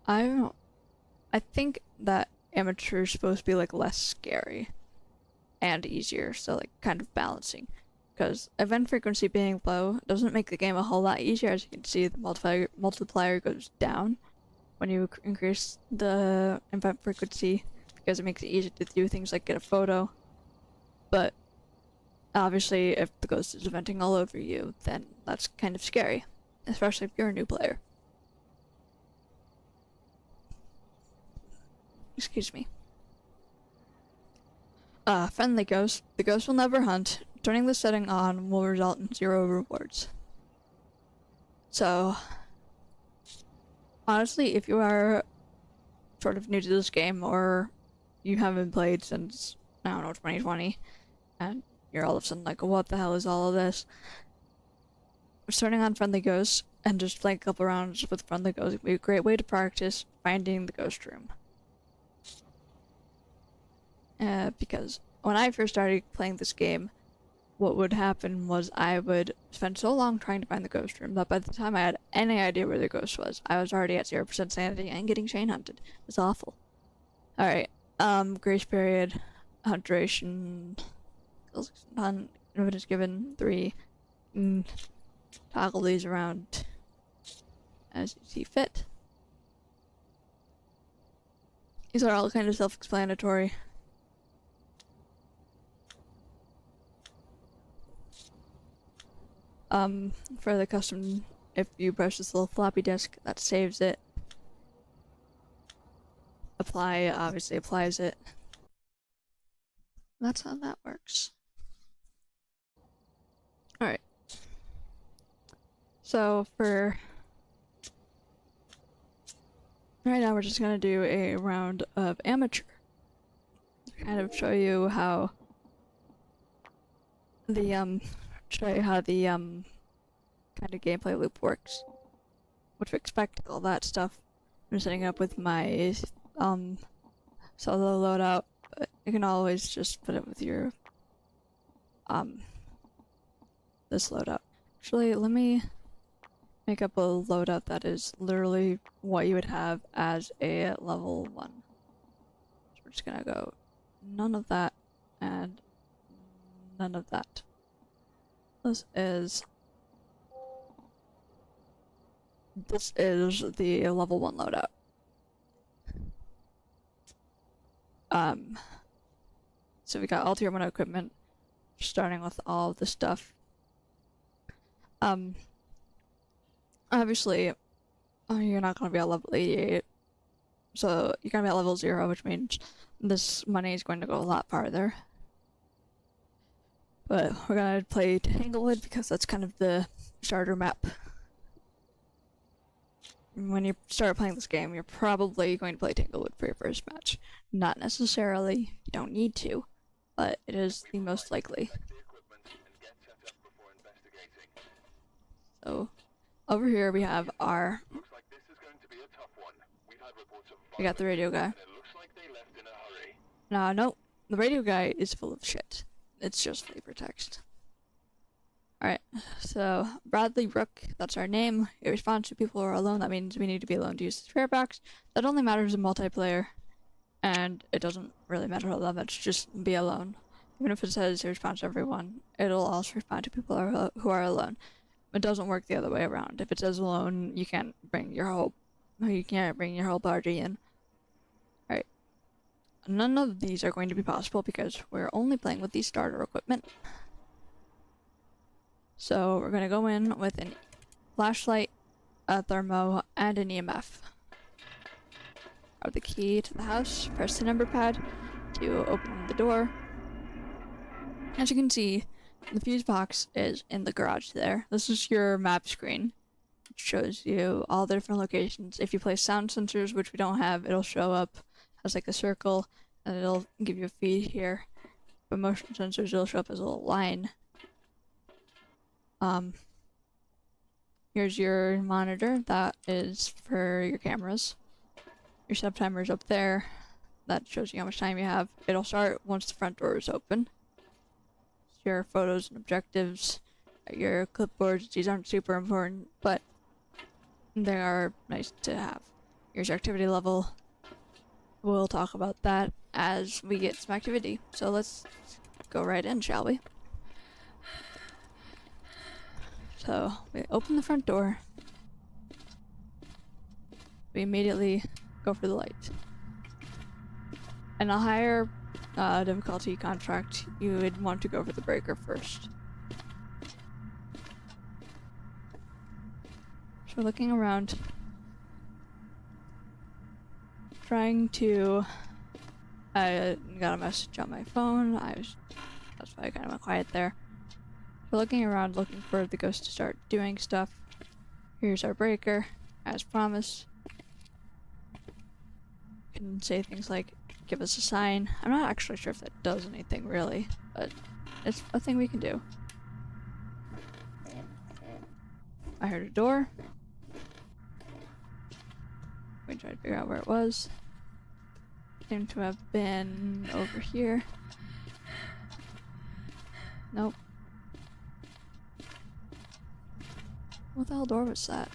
I think that amateur is supposed to be, like, less scary and easier, so, like, kind of balancing. Because event frequency being low doesn't make the game a whole lot easier. As you can see, the multiplier goes down when you increase the event frequency, because it makes it easier to do things like get a photo. But obviously, if the ghost is eventing all over you, then that's kind of scary, especially if you're a new player. Excuse me. Friendly ghost. The ghost will never hunt. Turning this setting on will result in 0 rewards. So, honestly, if you are sort of new to this game, or you haven't played since, I don't know, 2020, and you're all of a sudden like, what the hell is all of this? Starting on friendly ghosts and just playing a couple rounds with friendly ghosts would be a great way to practice finding the ghost room. Because when I first started playing this game, what would happen was I would spend so long trying to find the ghost room that by the time I had any idea where the ghost was, I was already at 0% sanity and getting chain hunted. It was awful. Alright, grace period, hunt duration, hunt, if it is given 3, toggle these around as you see fit. These are all kind of self-explanatory. For the custom, if you press this little floppy disk, that saves it. Apply obviously applies it. That's how that works. Alright. So for right now, we're just gonna do a round of amateur. Kind of show you how the kind of gameplay loop works. What to expect, all that stuff. I'm setting up with my solo loadout, but you can always just put it with your this loadout. Actually, let me make up a loadout that is literally what you would have as a level 1. So we're just gonna go none of that and none of that. This is the level 1 loadout. So we got all tier 1 equipment, starting with all of the stuff. Obviously, you're not going to be at level 88, so you're going to be at level 0, which means this money is going to go a lot farther. But we're going to play Tanglewood because that's kind of the starter map. When you start playing this game, you're probably going to play Tanglewood for your first match. Not necessarily, you don't need to, but it is the most likely. So, over here we have our... We got the radio guy. No, the radio guy is full of shit. It's just flavor text. Alright, so Bradley Rook, that's our name. It responds to people who are alone. That means we need to be alone to use the spirit box. That only matters in multiplayer, and it doesn't really matter how much, just be alone. Even if it says it responds to everyone, it'll also respond to people who are alone. It doesn't work the other way around. If it says alone, you can't bring your whole party in. Alright. None of these are going to be possible because we're only playing with the starter equipment. So we're going to go in with a flashlight, a thermo, and an EMF. Grab the key to the house, press the number pad to open the door. As you can see, the fuse box is in the garage there. This is your map screen. It shows you all the different locations. If you place sound sensors, which we don't have, it'll show up as like a circle, and it'll give you a feed here. But motion sensors, it'll show up as a little line. Here's your monitor. That is for your cameras. Your setup timer is up there. That shows you how much time you have. It'll start once the front door is open. Your photos and objectives, your clipboards. These aren't super important, but they are nice to have. Here's your activity level. We'll talk about that as we get some activity. So let's go right in, shall we? So we open the front door. We immediately go for the light. And a higher difficulty contract, you would want to go for the breaker first. So we're looking around, trying to. I got a message on my phone. That's why I kind of went quiet there. We're looking around, looking for the ghost to start doing stuff. Here's our breaker, as promised. You can say things like, give us a sign. I'm not actually sure if that does anything really, but it's a thing we can do. I heard a door. We tried to figure out where it was. Seemed to have been over here. Nope. What the hell door was that?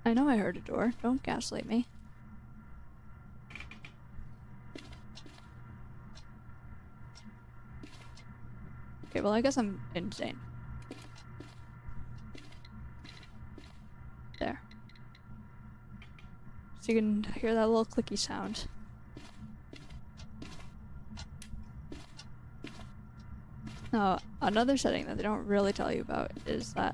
I know I heard a door. Don't gaslight me. Okay, well I guess I'm insane. There. So you can hear that little clicky sound. Now, another setting that they don't really tell you about is that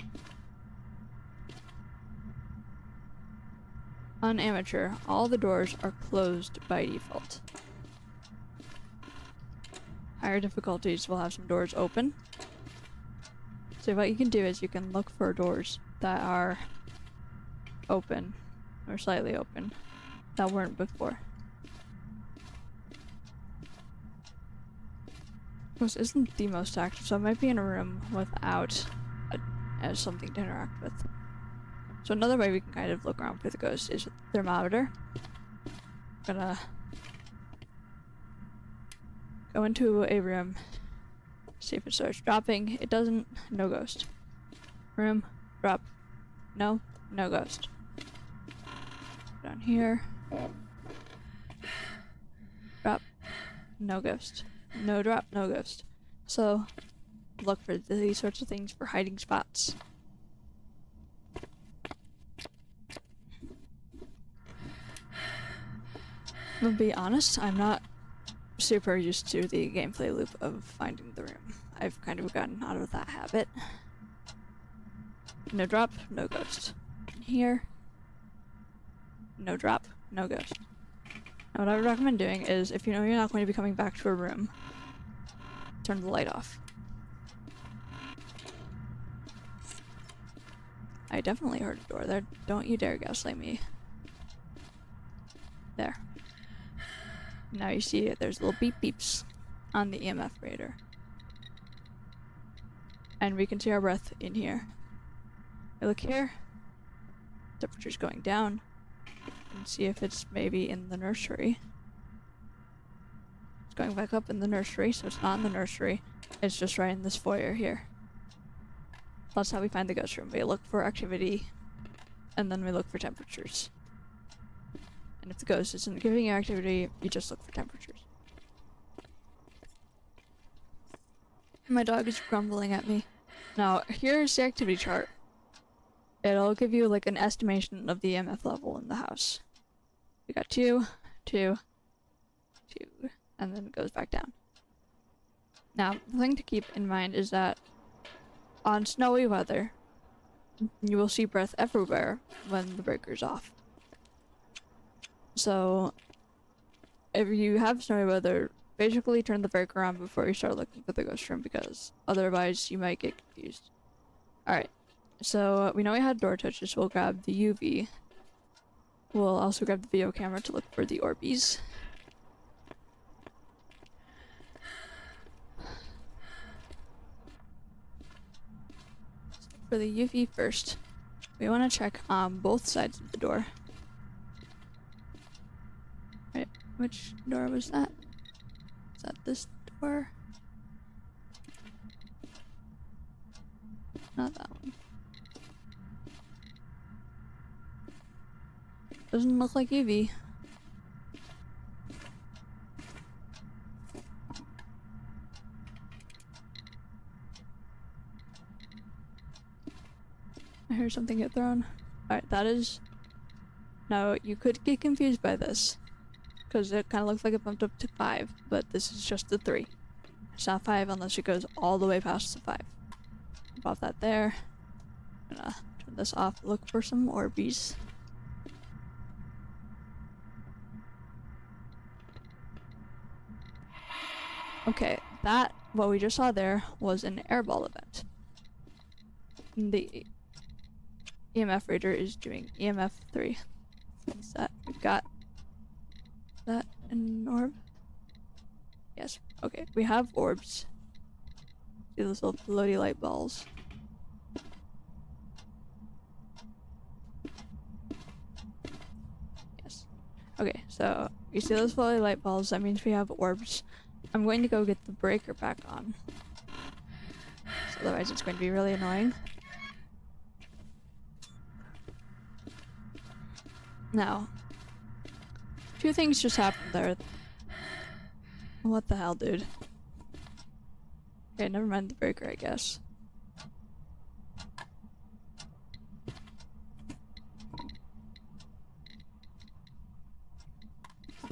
on amateur, all the doors are closed by default. Higher difficulties will have some doors open. So what you can do is you can look for doors that are open or slightly open that weren't before. This isn't the most active, so it might be in a room without something to interact with. So another way we can kind of look around for the ghost is with the thermometer. I'm gonna go into a room, see if it starts dropping. It doesn't, no ghost. Room, drop, no ghost. Down here, drop, no ghost. No drop, no ghost. So, look for these sorts of things for hiding spots. To be honest, I'm not super used to the gameplay loop of finding the room. I've kind of gotten out of that habit. No drop, no ghost. Here, no drop, no ghost. Now what I would recommend doing is, if you know you're not going to be coming back to a room, turn the light off. I definitely heard a door there. Don't you dare gaslight me. There. Now you see there's little beep beeps on the EMF radar. And we can see our breath in here. I look here. Temperature's going down. And see if it's maybe in the nursery. It's going back up in the nursery, so it's not in the nursery. It's just right in this foyer here. That's how we find the ghost room. We look for activity, and then we look for temperatures. And if the ghost isn't giving you activity, you just look for temperatures. My dog is grumbling at me. Now, here's the activity chart. It'll give you like an estimation of the EMF level in the house. We got 2, 2, 2, and then it goes back down. Now, the thing to keep in mind is that on snowy weather, you will see breath everywhere when the breaker's off. So, if you have snowy weather, basically turn the breaker on before you start looking for the ghost room, because otherwise you might get confused. Alright, so we know we had door touches, so we'll grab the UV. We'll also grab the video camera to look for the Orbeez. For the UV first, we want to check on both sides of the door. Right, which door was that? Is that this door? Not that one. Doesn't look like UV. I heard something get thrown. Alright, that is... Now, you could get confused by this, because it kind of looks like it bumped up to 5, but this is just the 3. It's not 5 unless it goes all the way past the 5. Pop that there. I'm gonna turn this off, look for some Orbeez. Okay, that, what we just saw there, was an airball event. The EMF reader is doing EMF 3. Is that, we've got that an orb? Yes, okay, we have orbs. See those little floaty light balls. Yes. Okay, so you see those floaty light balls, that means we have orbs. I'm going to go get the breaker back on. So otherwise it's going to be really annoying. Now, 2 things just happened there. What the hell, dude? Okay, never mind the breaker, I guess.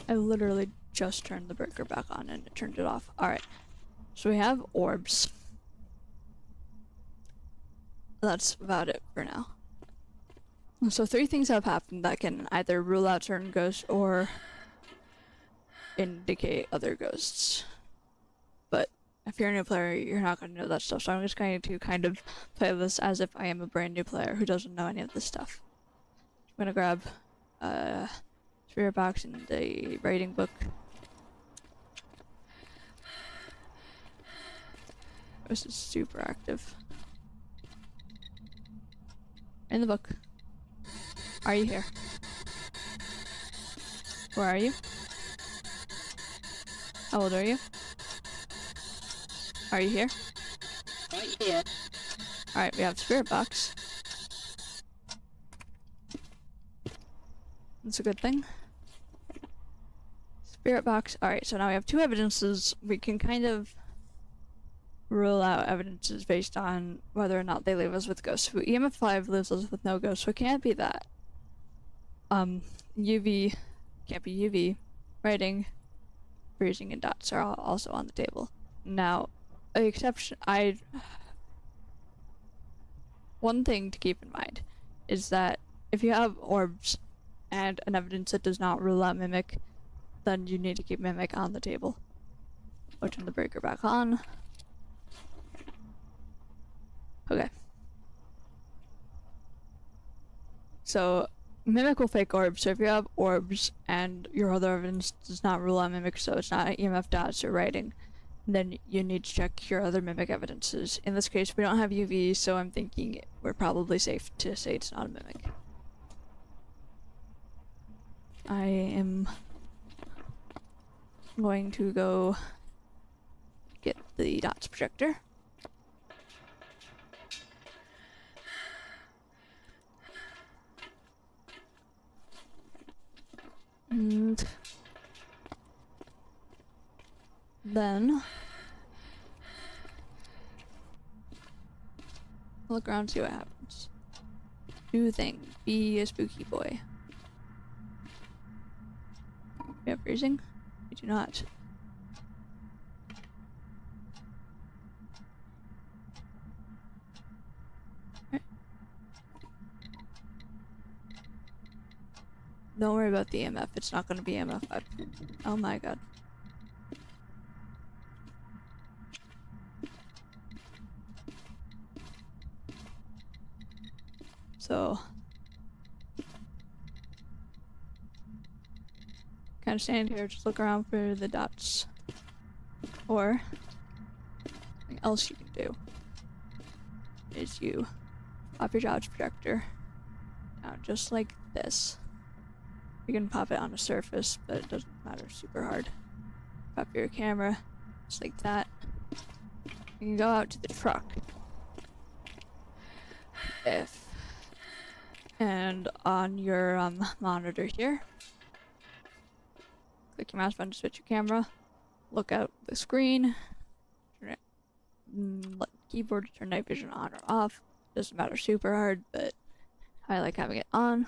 I literally just turned the breaker back on and it turned it off. Alright, so we have orbs. That's about it for now. So 3 things have happened that can either rule out certain ghosts or indicate other ghosts. But if you're a new player, you're not going to know that stuff, so I'm just going to kind of play this as if I am a brand new player who doesn't know any of this stuff. I'm gonna grab spirit box and a writing book. This is super active. In the book. Are you here? Where are you? How old are you? Are you here? Right here. Alright, we have spirit box. That's a good thing. Spirit box. Alright, so now we have 2 evidences. We can kind of rule out evidences based on whether or not they leave us with ghosts. So EMF 5 leaves us with no ghosts, so it can't be that. UV can't be UV. writing, freezing, and dots are also on the table. Now, the exception, one thing to keep in mind is that if you have orbs and an evidence that does not rule out mimic, then you need to keep mimic on the table. I'll turn the breaker back on. Okay. So, mimic will fake orbs, so if you have orbs and your other evidence does not rule out mimic, so it's not EMF dots or writing, then you need to check your other mimic evidences. In this case, we don't have UV, so I'm thinking we're probably safe to say it's not a mimic. I am going to go get the dots projector. And then look around, see what happens. Do thing. Be a spooky boy. We have freezing? We do not. Right. Don't worry about the EMF, it's not gonna be EMF 5. Oh my god. So kind of stand here, just look around for the dots. Or something else you can do is you pop your dodge projector down just like this. You can pop it on a surface, but it doesn't matter super hard. Pop your camera just like that. You can go out to the truck. And on your monitor here, click your mouse button to switch your camera. Look out the screen. Turn it, let the keyboard turn night vision on or off. Doesn't matter super hard, but I like having it on.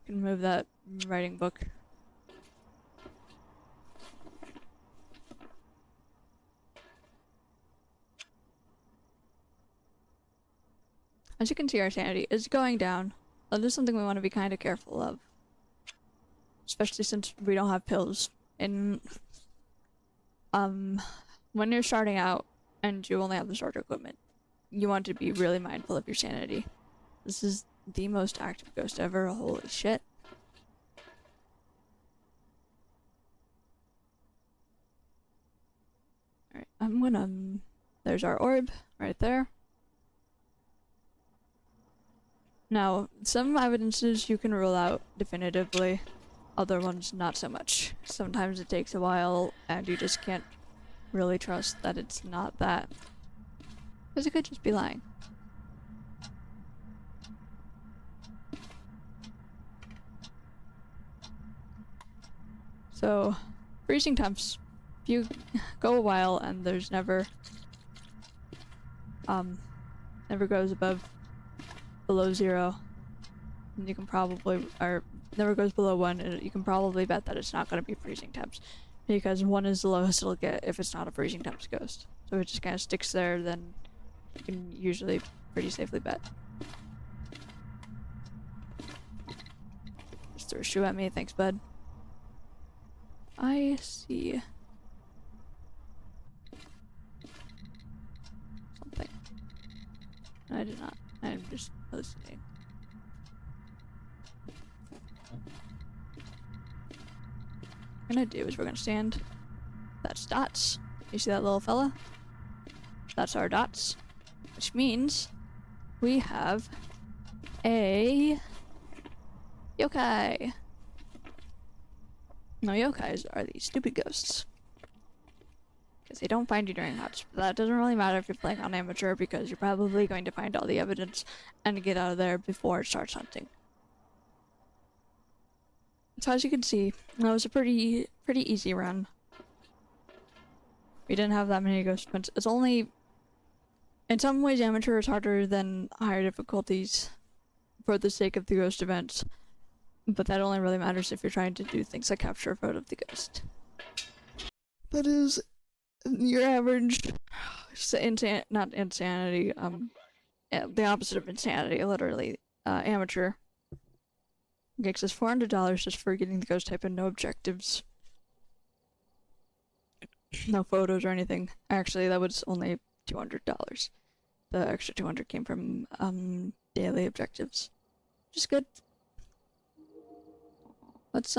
You can move that writing book. As you can see, our sanity is going down. That is something we want to be kind of careful of. Especially since we don't have pills. And, when you're starting out and you only have the shorter equipment, you want to be really mindful of your sanity. This is the most active ghost ever, holy shit. Alright, I'm gonna, there's our orb, right there. Now, some evidences you can rule out definitively, other ones not so much. Sometimes it takes a while and you just can't really trust that it's not that. Because it could just be lying. So, freezing temps. If you go a while and there's never goes below 0, and you can probably, or never goes below 1, and you can probably bet that it's not going to be freezing temps, because 1 is the lowest it'll get if it's not a freezing temps ghost. So if it just kind of sticks there, then you can usually pretty safely bet. Just threw a shoe at me, thanks bud. I see something. I did not. I'm just hallucinating. What we're gonna do is we're gonna stand. That's dots. You see that little fella? That's our dots. Which means we have a yokai. No, yokais are these stupid ghosts. Because they don't find you during hots. But that doesn't really matter if you're playing on amateur, because you're probably going to find all the evidence and get out of there before it starts hunting. So as you can see, that was a pretty easy run. We didn't have that many ghost points. It's only, in some ways amateur is harder than higher difficulties, for the sake of the ghost events, but that only really matters if you're trying to do things like capture a photo of the ghost. That is your average, not insanity, yeah, the opposite of insanity, literally, amateur. Gets us $400 just for getting the ghost type and no objectives. No photos or anything. Actually, that was only $200. The extra 200 came from, daily objectives. Which is good. Let's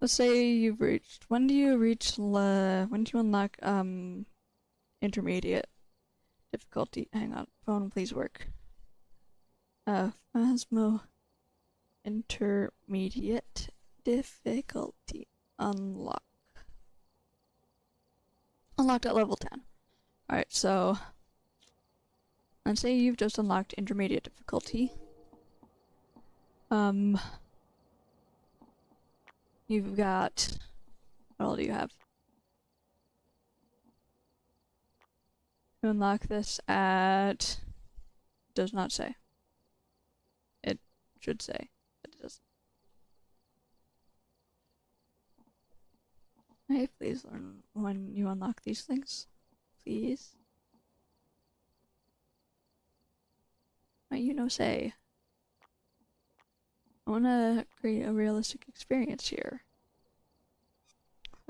say you've reached, when do you unlock, intermediate difficulty? Hang on, phone please work. Phasmo intermediate difficulty unlock. Unlocked at level 10. Alright, so let's say you've just unlocked intermediate difficulty. You've got, what all do you have? You unlock this at, does not say. It should say, but it doesn't. Hey, please learn when you unlock these things. Please. You know, say. I wanna create a realistic experience here.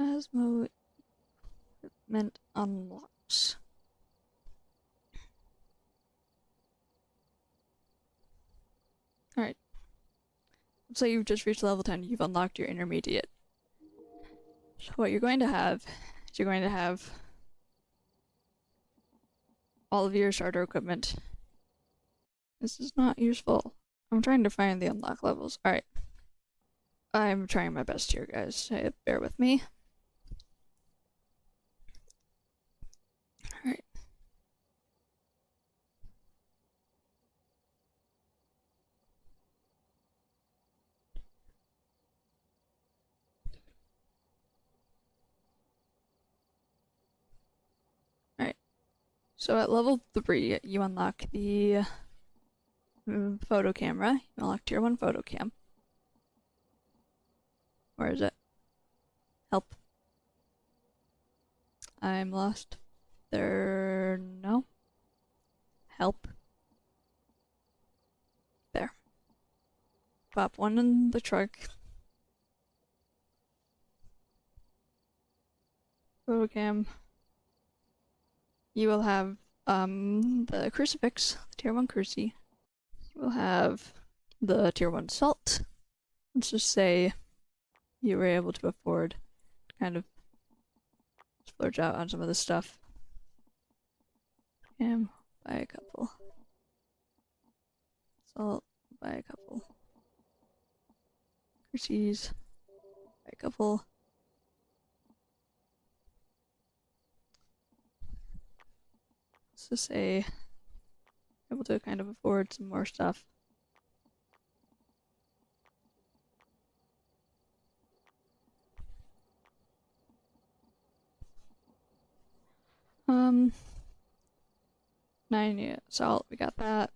Phasmo equipment unlocks. Alright. Let's say you've just reached level 10, you've unlocked your intermediate. So what you're going to have is you're going to have all of your starter equipment. This is not useful. I'm trying to find the unlock levels. Alright. I'm trying my best here, guys. Bear with me. Alright. Alright. So at level 3, you unlock the photo camera. You unlock tier 1 photo cam. Where is it? Help. I'm lost. There, no. Help. There. Pop one in the truck. Photo cam. You will have, the crucifix, the tier 1 cruci. You will have the tier 1 salt. Let's just say you were able to afford to kind of splurge out on some of this stuff. Cam, buy a couple. Salt, buy a couple. Crucis, buy a couple. Let's just say able to kind of afford some more stuff. Um, 9, yeah, salt, we got that.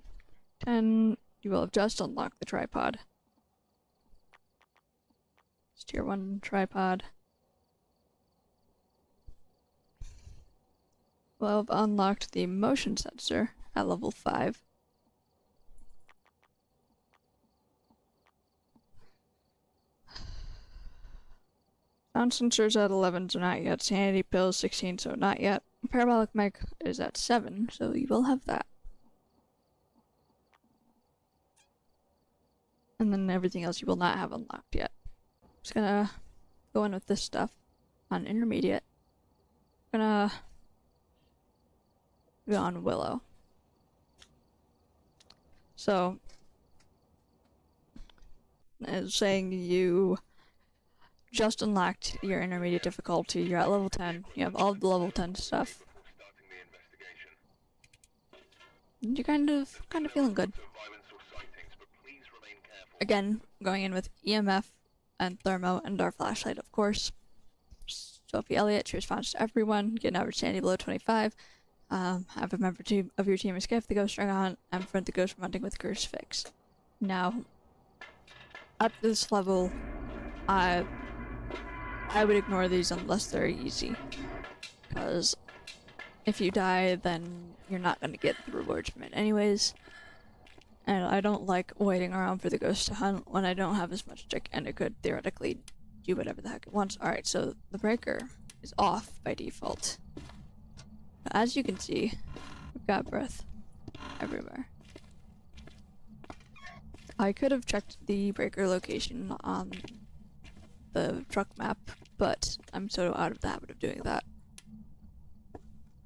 10, you will have just unlocked the tripod. It's tier 1 tripod. We'll have unlocked the motion sensor at level 5. Sound sensors at 11, so not yet. Sanity pills 16, so not yet. Parabolic mic is at 7, so you will have that. And then everything else you will not have unlocked yet. Just gonna go in with this stuff on intermediate. Gonna go on Willow. So, as saying you just unlocked your intermediate difficulty, you're at level 10, you have all the level 10 stuff. You're kind of feeling good. Again, going in with EMF and thermo and our flashlight, of course. Sophie Elliott, she responds to everyone, get an average sanity below 25. have a member of your team escape the ghost ring hunt and prevent the ghost from hunting with crucifix. Now, at this level, I would ignore these unless they're easy, because if you die, then you're not gonna get the rewards from it anyways. And I don't like waiting around for the ghost to hunt when I don't have as much tick, and it could theoretically do whatever the heck it wants. Alright, so the breaker is off by default. As you can see, we've got breath everywhere. I could have checked the breaker location on the truck map, but I'm so out of the habit of doing that.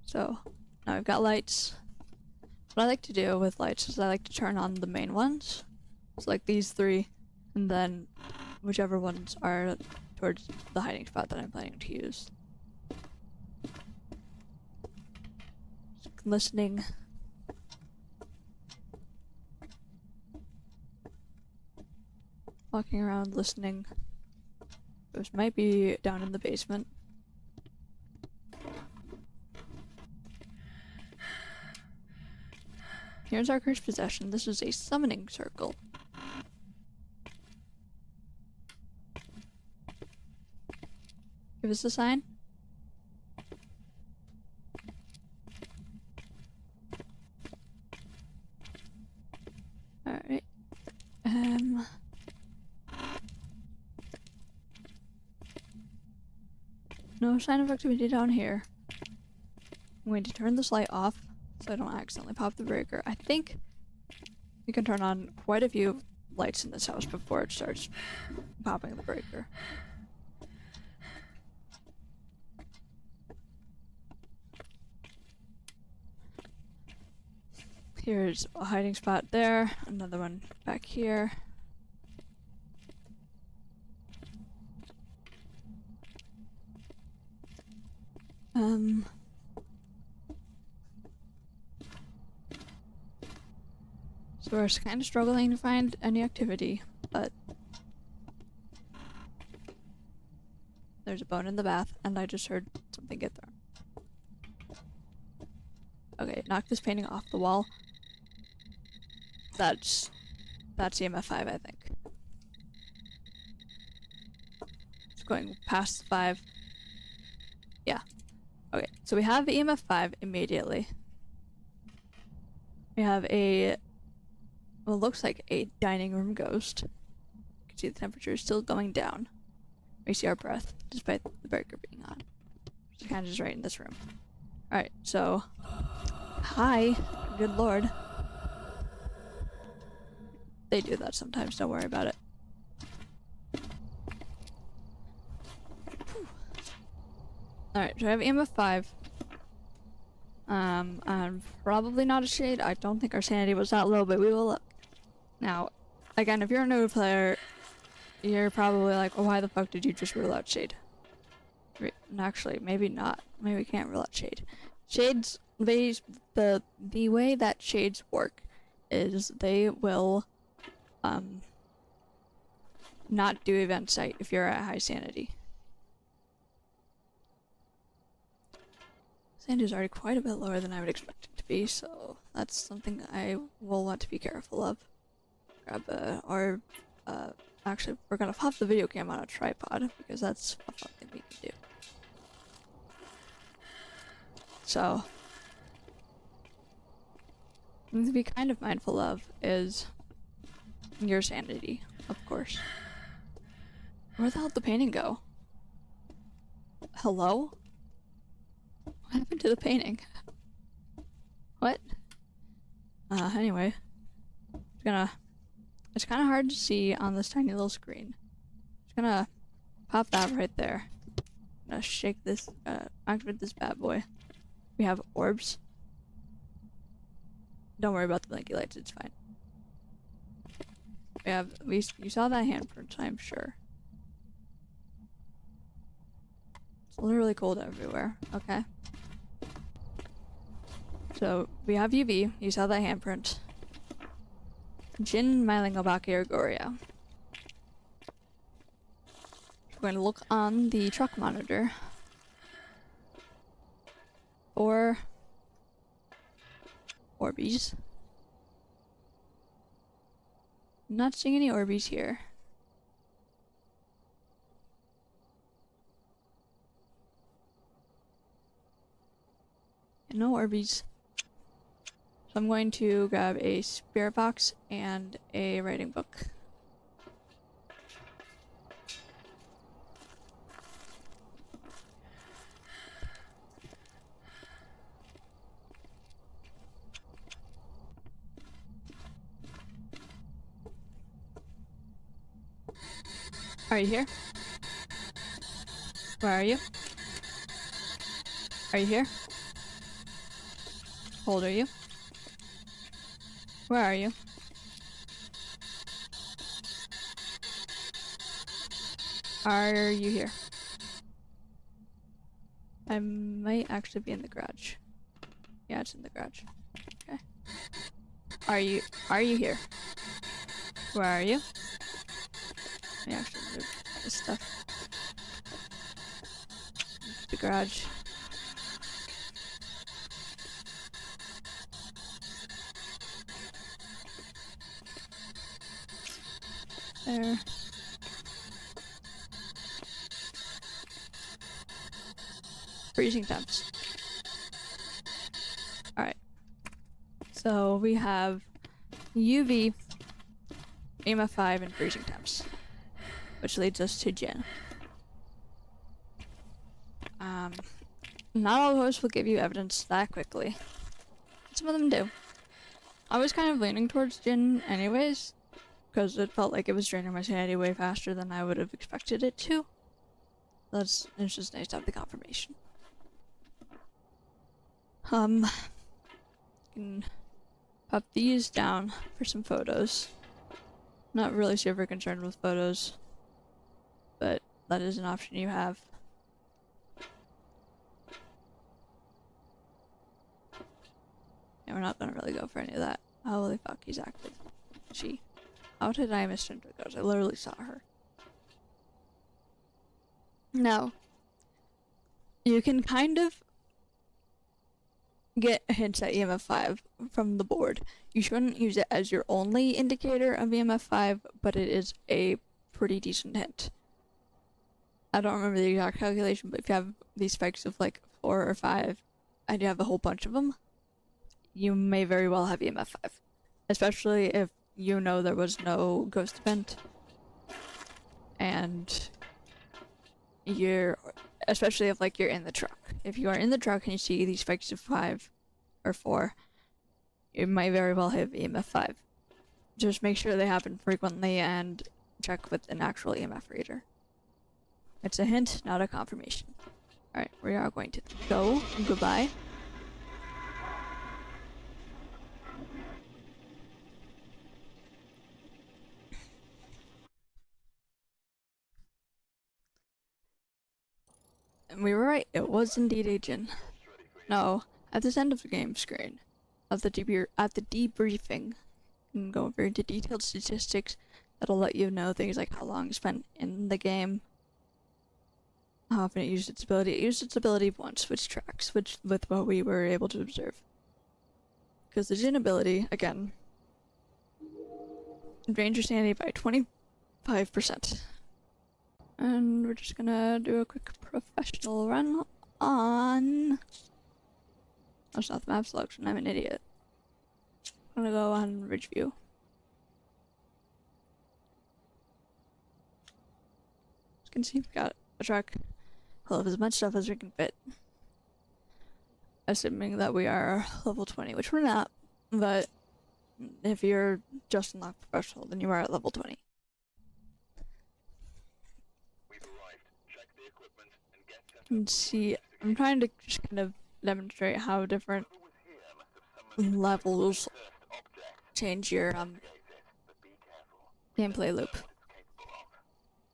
So, now we've got lights. What I like to do with lights is I like to turn on the main ones. So like these three, and then whichever ones are towards the hiding spot that I'm planning to use. Just listening. Walking around listening. Those might be down in the basement. Here's our cursed possession. This is a summoning circle. Give us a sign. Alright. No sign of activity down here. I'm going to turn this light off so I don't accidentally pop the breaker. I think we can turn on quite a few lights in this house before it starts popping the breaker. Here's a hiding spot there, another one back here. So we're kind of struggling to find any activity, but there's a bone in the bath, and I just heard something get thrown. Okay, knock this painting off the wall. That's EMF 5, I think. It's going past 5. Yeah. Okay, so we have EMF 5 immediately. We have a, well, it looks like a dining room ghost. You can see the temperature is still going down. We see our breath, despite the breaker being on. It's kind of just right in this room. Alright, so... Hi! Good lord. They do that sometimes, don't worry about it. Alright, so I have EMF 5. I'm probably not a shade. I don't think our sanity was that low, but we will look. Now, again, if you're a new player, you're probably like, well, why the fuck did you just rule out shade? Actually, maybe not. Maybe we can't rule out shade. Shades, the way that shades work is they will, not do event site if you're at high sanity. Sanity is already quite a bit lower than I would expect it to be, so that's something I will want to be careful of. Grab a orb. Actually, we're gonna pop the video cam on a tripod because that's a fun thing we can do. So, something to be kind of mindful of is your sanity, of course. Where the hell did the painting go? Hello? What happened to the painting? What? Anyway. It's kinda hard to see on this tiny little screen. Just gonna pop that right there. Gonna shake this, activate this bad boy. We have orbs. Don't worry about the blinky lights, it's fine. You saw that handprint, I'm sure. It's literally cold everywhere, okay? So, we have UV, you saw that handprint. Jin Mylingobaki Goria. We're going to look on the truck monitor for Orbeez. Not seeing any Orbeez here. No Orbeez. So I'm going to grab a spirit box and a writing book. Are you here? Where are you? Are you here? How old are you? Where are you? Are you here? I might actually be in the garage. Yeah, it's in the garage. Okay. Are you here? Where are you? Let me actually move this stuff. The garage. There. Freezing temps. Alright. So we have UV, EMF 5, and freezing temps. Which leads us to Jin. Not all of those will give you evidence that quickly. Some of them do. I was kind of leaning towards Jin anyways, because it felt like it was draining my sanity way faster than I would have expected it to. It's just nice to have the confirmation. Can pop these down for some photos. Not really super concerned with photos, but that is an option you have. And we're not gonna really go for any of that. Holy fuck, he's active. She. How did I miss him? Because I literally saw her. Now, you can kind of get hints at EMF 5 from the board. You shouldn't use it as your only indicator of EMF 5, but it is a pretty decent hint. I don't remember the exact calculation, but if you have these spikes of like 4 or 5, and you have a whole bunch of them, you may very well have EMF 5. Especially if you know there was no ghost event. And especially if like you're in the truck. If you are in the truck and you see these spikes of 5 or 4, you might very well have EMF 5. Just make sure they happen frequently and check with an actual EMF reader. It's a hint, not a confirmation. Alright, we are going to go. Goodbye. And we were right, it was indeed a Jin. No, at this end of the game screen, at the debriefing, you can go over into detailed statistics that'll let you know things like how long you spent in the game, how often it used its ability. It used its ability once, which tracks with what we were able to observe. Because the Jin ability, again, drains your sanity by 25%. And we're just gonna do a quick professional run on... That's not the map selection, I'm an idiot. I'm gonna go on Ridgeview. As you can see, we've got a truck full of as much stuff as we can fit. Assuming that we are level 20, which we're not, but if you're just unlocked professional, then you are at level 20. And see, I'm trying to just kind of demonstrate how different levels change your gameplay loop.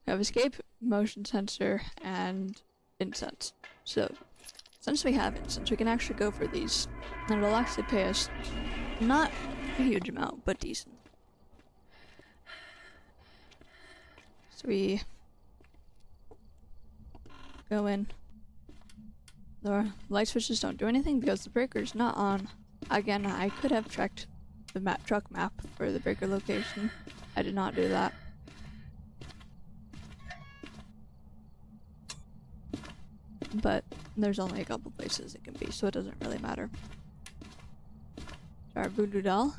We have escape, motion sensor, and incense. So, since we have incense, we can actually go for these, and it'll actually pay us not a huge amount, but decent. So we go in. The light switches don't do anything because the breaker's not on. Again, I could have checked the truck map for the breaker location. I did not do that. But there's only a couple places it can be, so it doesn't really matter. So our voodoo doll.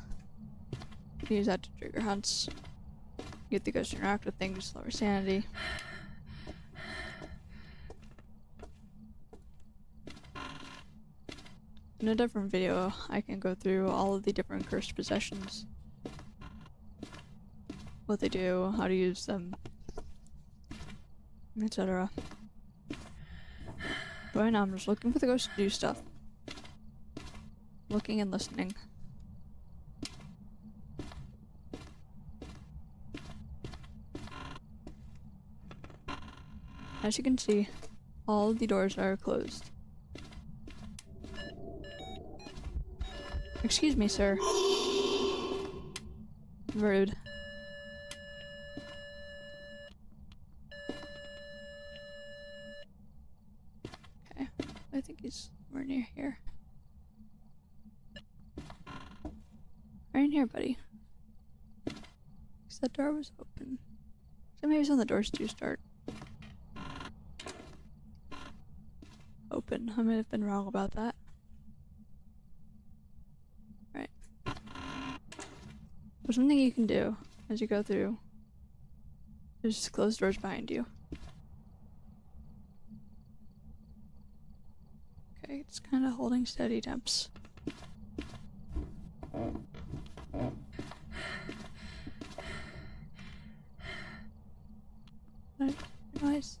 Use that to trigger hunts. Get the ghost to interact with things, lower sanity. In a different video, I can go through all of the different cursed possessions. What they do, how to use them, etc. Right now I'm just looking for the ghost to do stuff. Looking and listening. As you can see, all of the doors are closed. Excuse me, sir. Rude. Okay, I think he's somewhere near here. Right in here, buddy. Because that door was open. So maybe some of the doors do start open. I might have been wrong about that. Right. There's something you can do as you go through. There's just closed doors behind you. Okay, it's kind of holding steady temps. Nice.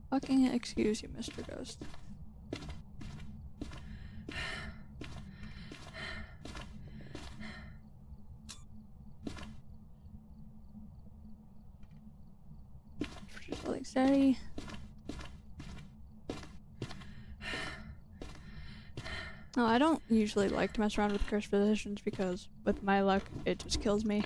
Fucking excuse you, Mr. Ghost. Just holding steady. No, I don't usually like to mess around with cursed positions because, with my luck, it just kills me.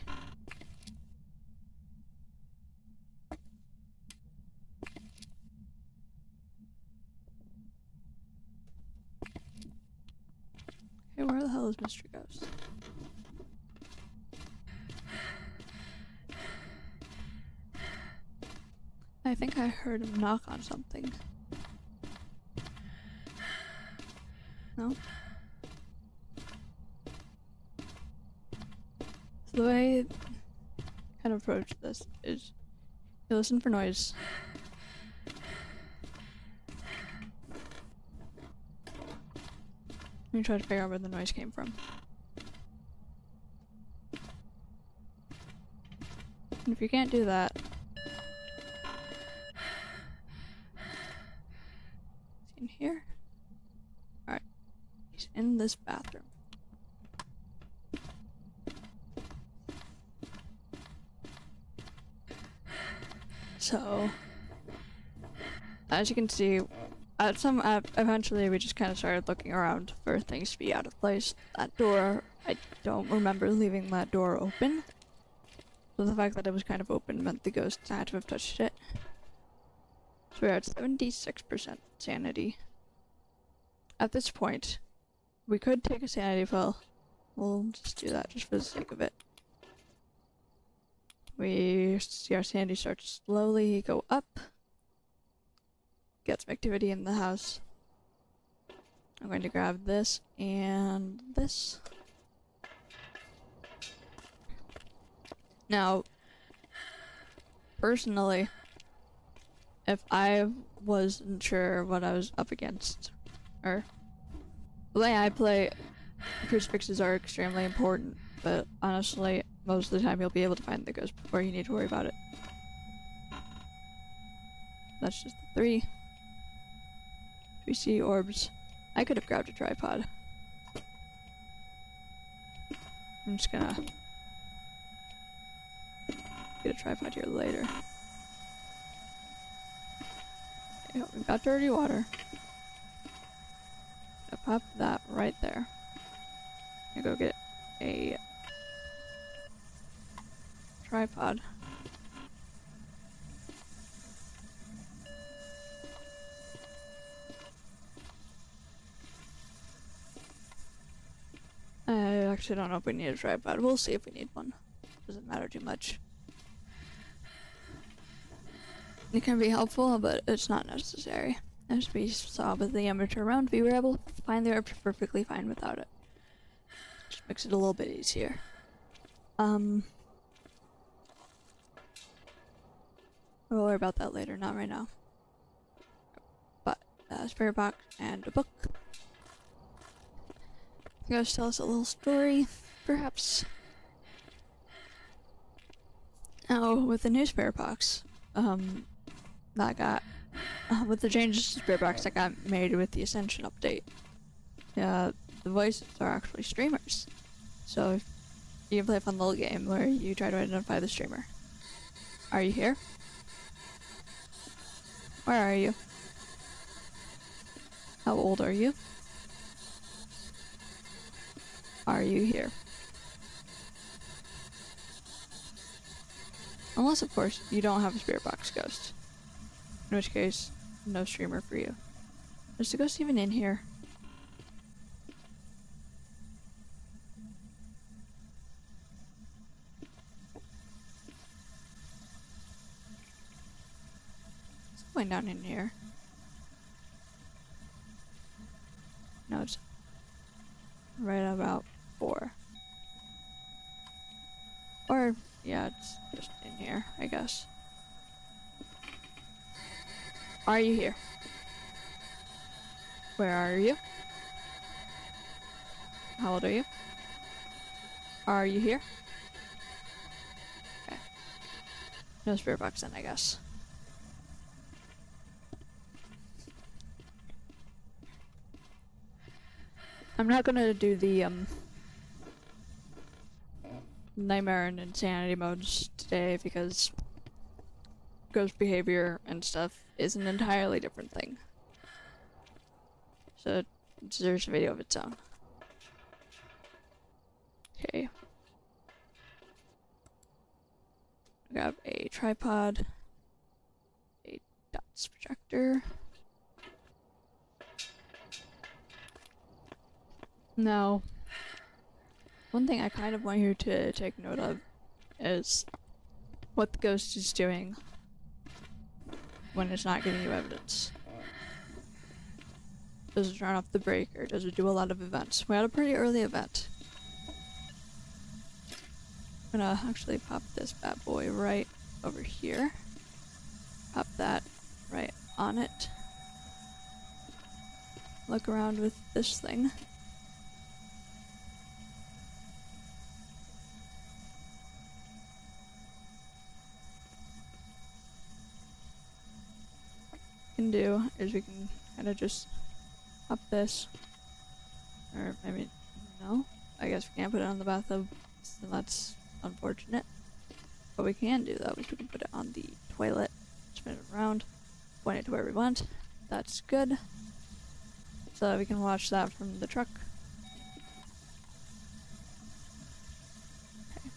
Okay, where the hell is Mr. Ghost? I think I heard him knock on something. No? So the way I kind of approach this is you listen for noise. And you try to figure out where the noise came from. And if you can't do that, is he in here? Alright. He's in this bathroom. So, as you can see, eventually we just kind of started looking around for things to be out of place. That door, I don't remember leaving that door open. So the fact that it was kind of open meant the ghost had to have touched it. So we're at 76% sanity. At this point, we could take a sanity pill. We'll just do that just for the sake of it. We see our sanity start to slowly go up. Get some activity in the house. I'm going to grab this and this. Now, personally, if I wasn't sure what I was up against, or the way I play, crucifixes are extremely important, but honestly, most of the time you'll be able to find the ghost before you need to worry about it. That's just the 3. We see orbs. I could have grabbed a tripod. I'm just gonna get a tripod here later. Okay, we've got dirty water. Gonna pop that right there. I go get a tripod. I actually don't know if we need a tripod. We'll see if we need one. Doesn't matter too much. It can be helpful, but it's not necessary. As we saw with the amateur round, we were able to find the herb perfectly fine without it. Just makes it a little bit easier. We'll worry about that later, not right now. But, spirit box and a book. You guys tell us a little story, perhaps. Now, with the new spirit box, that got, with the changes to spirit box that got made with the Ascension update, the voices are actually streamers. So, if you can play a fun little game where you try to identify the streamer. Are you here? Where are you? How old are you? Are you here? Unless, of course, you don't have a spirit box ghost. In which case, no streamer for you. Is the ghost even in here? It's going down in here. No, it's right about 4. Or, yeah, it's just in here, I guess. Are you here? Where are you? How old are you? Are you here? Okay. No spirit box then, I guess. I'm not gonna do the, nightmare and insanity modes today because ghost behavior and stuff is an entirely different thing. So it deserves a video of its own. Okay. Grab a tripod, a dots projector. Now, one thing I kind of want you to take note of is what the ghost is doing when it's not giving you evidence. Does it turn off the breaker? Does it do a lot of events? We had a pretty early event. I'm gonna actually pop this bad boy right over here. Pop that right on it. Look around with this thing. Can do is we can kind of just up this, or maybe no, I guess we can't put it on the bathtub, so that's unfortunate. What we can do though is we can put it on the toilet, spin it around, point it to where we want. That's good, so that we can watch that from the truck. Okay.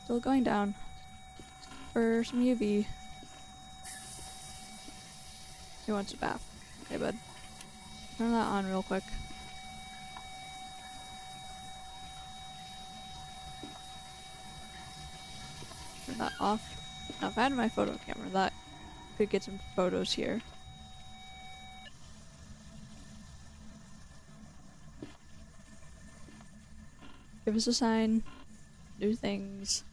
Still going down for some UV. He wants a bath. Okay, bud. Turn that on real quick. Turn that off. Now, if I had my photo camera, that could get some photos here. Give us a sign. Do things.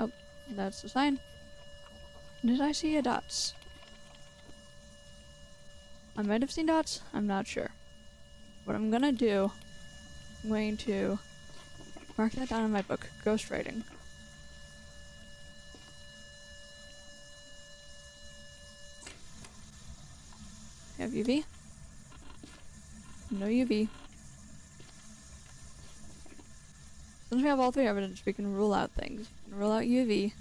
Oh, that's the sign. Did I see a dots? I might have seen dots. I'm not sure. What I'm gonna do, I'm going to mark that down in my book, ghostwriting. You have UV? No UV. Since we have all 3 evidence, we can rule out things. We can rule out UV.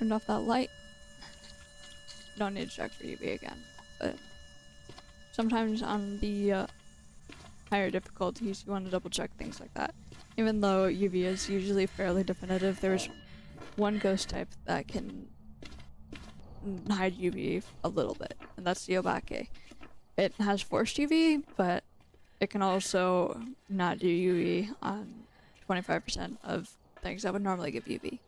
Turned off that light. Don't need to check for UV again, but sometimes on the higher difficulties you want to double check things like that. Even though UV is usually fairly definitive, there's one ghost type that can hide UV a little bit, and that's the Obake. It has forced UV, but it can also not do UV on 25% of things that would normally give UV.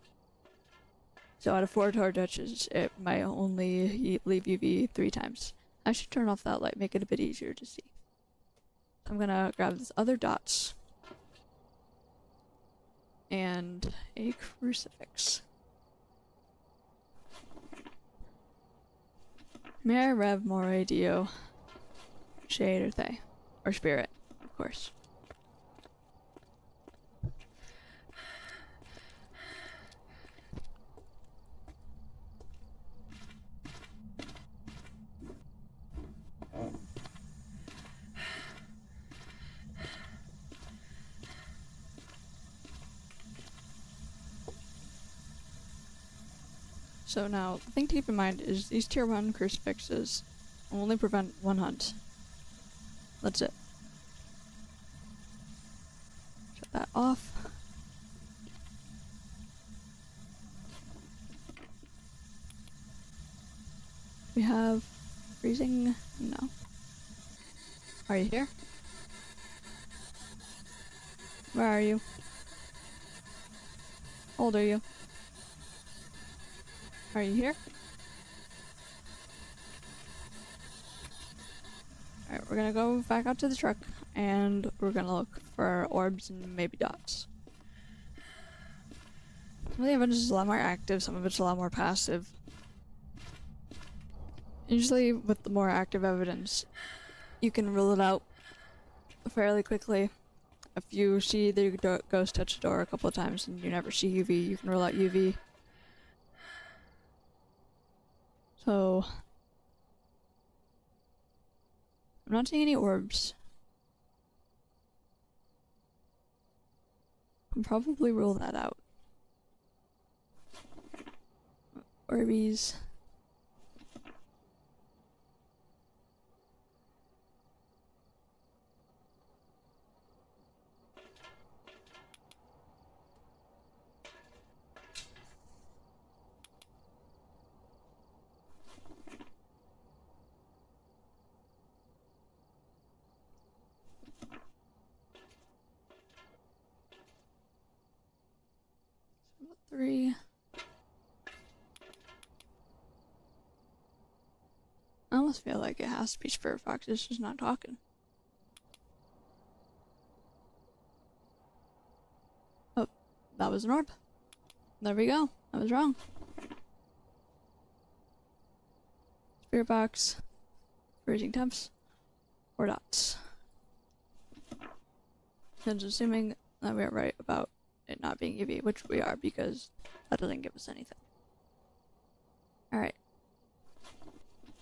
So out of 4 torches, it might only leave UV 3 times. I should turn off that light, make it a bit easier to see. I'm gonna grab these other dots and a crucifix. May I rev more Dio, Shade, or Thay? Or Spirit, of course. So now, the thing to keep in mind is these tier 1 crucifixes will only prevent 1 hunt. That's it. Shut that off. We have freezing. No. Are you here? Where are you? How old are you? Are you here? Alright, we're gonna go back out to the truck and we're gonna look for orbs and maybe dots. Some of the evidence is a lot more active, some of it's a lot more passive. Usually with the more active evidence, you can rule it out fairly quickly. If you see the ghost touch the door a couple of times and you never see UV, you can rule out UV. So, I'm not seeing any orbs. Can probably rule that out. Orbies. Three. I almost feel like it has to be Spirit Fox, it's just not talking. Oh, that was an orb. There we go. I was wrong. Spirit Box, freezing temps, or dots. And assuming that we are right about it not being UV, which we are because that doesn't give us anything. Alright.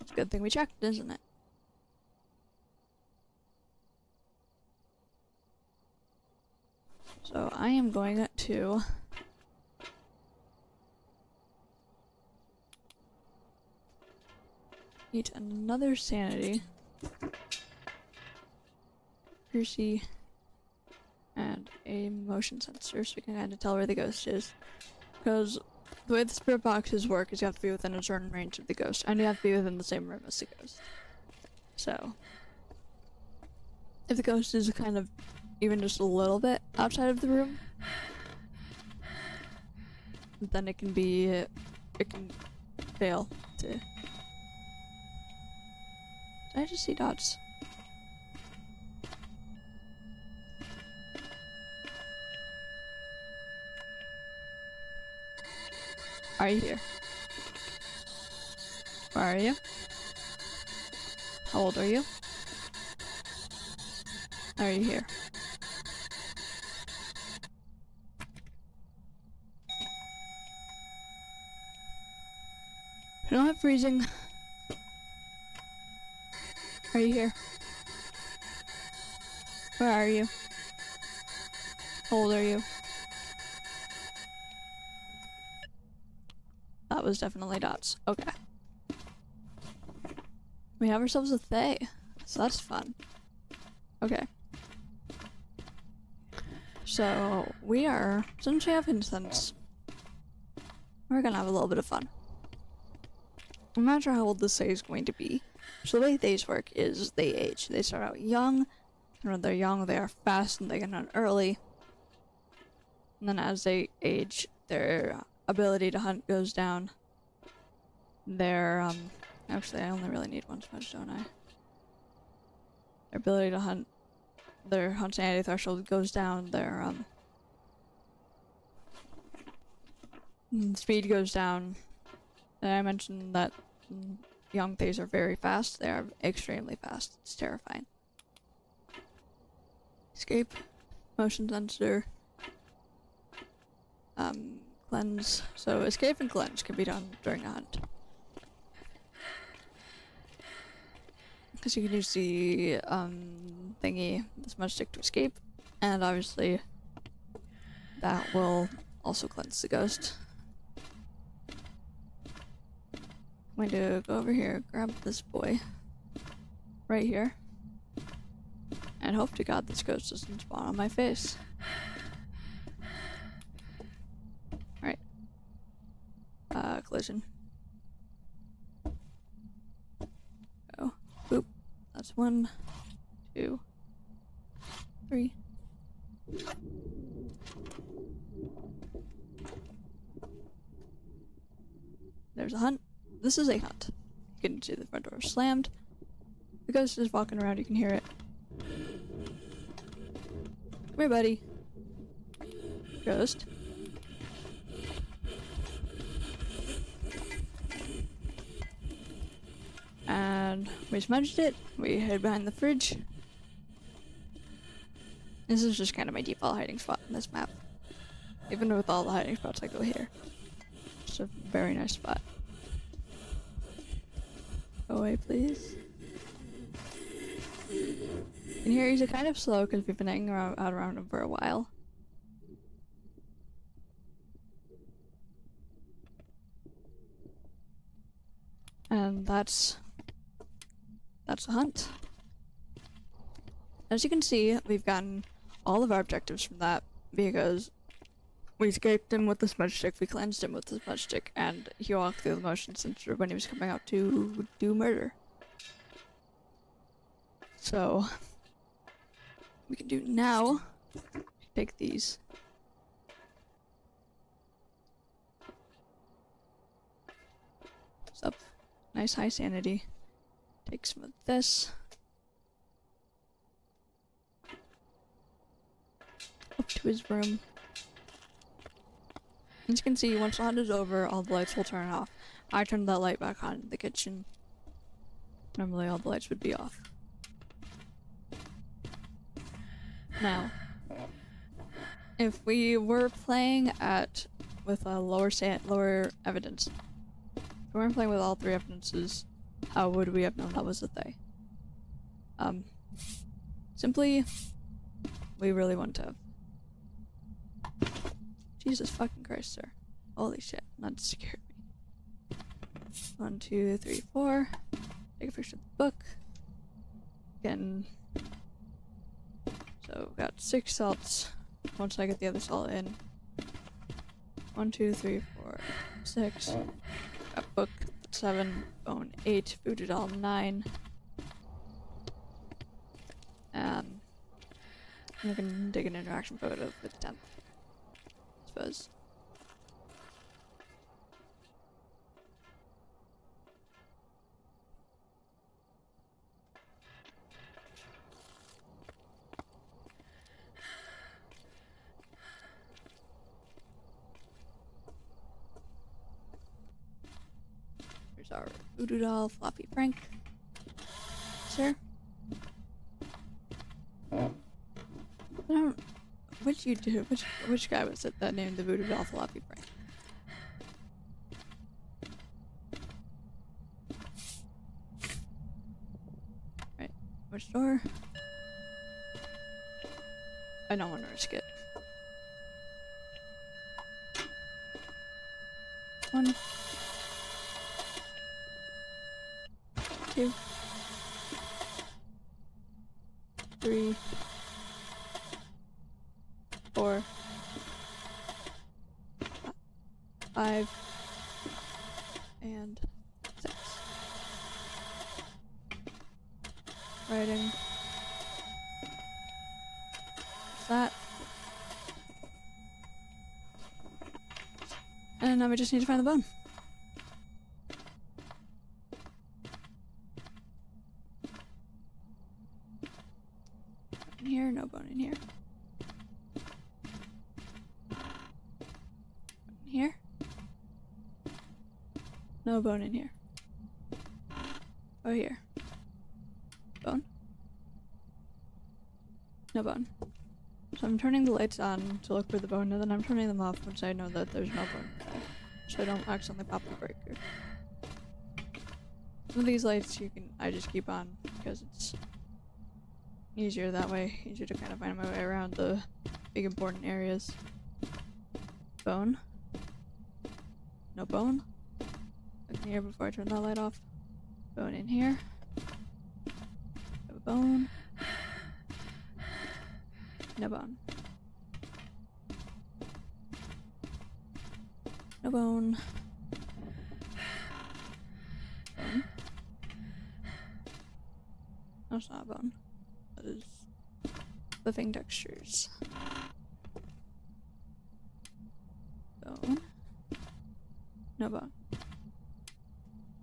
It's a good thing we checked, isn't it? So I am going to eat another sanity, Percy, and a motion sensor so we can kind of tell where the ghost is. Because the way the spirit boxes work is you have to be within a certain range of the ghost, and you have to be within the same room as the ghost. So, if the ghost is kind of even just a little bit outside of the room, then it can fail to... Did I just see dots? Are you here? Where are you? How old are you? Are you here? I don't have freezing. Are you here? Where are you? How old are you? that was definitely dots. Okay. We have ourselves a Thay, so that's fun. Okay. So, since we have incense, we're gonna have a little bit of fun. I'm not sure how old this Thay is going to be. So the way Thays work is they age. They start out young, and when they're young, they are fast and they can hunt early. And then as they age, their ability to hunt goes down. Actually, I only really need one smudge, don't I? Their ability to hunt, their hunt sanity threshold goes down, their, speed goes down. And I mentioned that young Thays are very fast. They are extremely fast. It's terrifying. Escape, motion sensor, cleanse. So escape and cleanse can be done during a hunt. Because you can use the thingy, the smudge stick to escape, and obviously that will also cleanse the ghost. I'm going to go over here, grab this boy, right here, and hope to God this ghost doesn't spawn on my face. Alright. Collision. Go. Boop. That's 1, 2, 3. There's a hunt. This is a hunt. You can see the front door slammed. The ghost is walking around, you can hear it. Come here, buddy. Ghost. And we smudged it. We hid behind the fridge. This is just kind of my default hiding spot in this map. Even with all the hiding spots, I go here. It's a very nice spot. Go away, please. And here he's kind of slow because we've been hanging out around him for a while. And that's a hunt. As you can see, we've gotten all of our objectives from that because we escaped him with the smudge stick, we cleansed him with the smudge stick, and he walked through the motion sensor when he was coming out to do murder. So, we can do now, take these. What's up? Nice high sanity. Take some of this. Up to his room. As you can see, once the hunt is over, all the lights will turn off. I turned that light back on in the kitchen. Normally all the lights would be off. Now, if we were playing with a lower evidence, if we weren't playing with all 3 evidences, how would we have known that was a Thay? Simply, we really want to. Jesus fucking Christ, sir. Holy shit, that scared me. 1, 2, 3, 4. Take a picture of the book. Again. So, got 6 salts. Once I get the other salt in. 1, 2, 3, 4, 6. Got book 7, bone 8, voodoo doll 9. We can take an interaction photo for the 10th. I suppose. Here's our voodoo doll, Floppy Frank. Sir? Which guy was it that named the voodoo doll Floppy Frank? Right, which door? I don't want to risk it. 1, 2, 3, 4, 5, and 6. Writing. That. And now we just need to find the bone. In here, no bone in here. In here. No bone in here. Oh, here. Bone. No bone. So I'm turning the lights on to look for the bone, and then I'm turning them off once I know that there's no bone there, so I don't accidentally pop the breaker. Some of these lights I just keep on because it's easier that way, easier to kind of find my way around the big important areas. Bone. No bone. Look in here before I turn that light off. Bone in here. No bone. No bone. No bone. Bone. No, it's not a bone. That is living textures. Bone. No bone.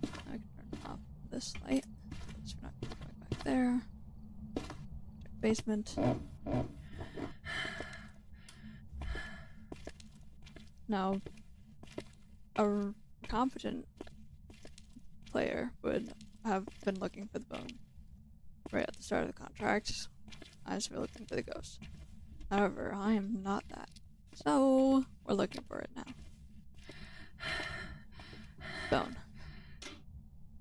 I can turn off this light. So we're not going back there. Check basement. Now, a competent player would have been looking for the bone right at the start of the contract as we're looking for the ghost. However, I am not that. So, we're looking for it now. Bone.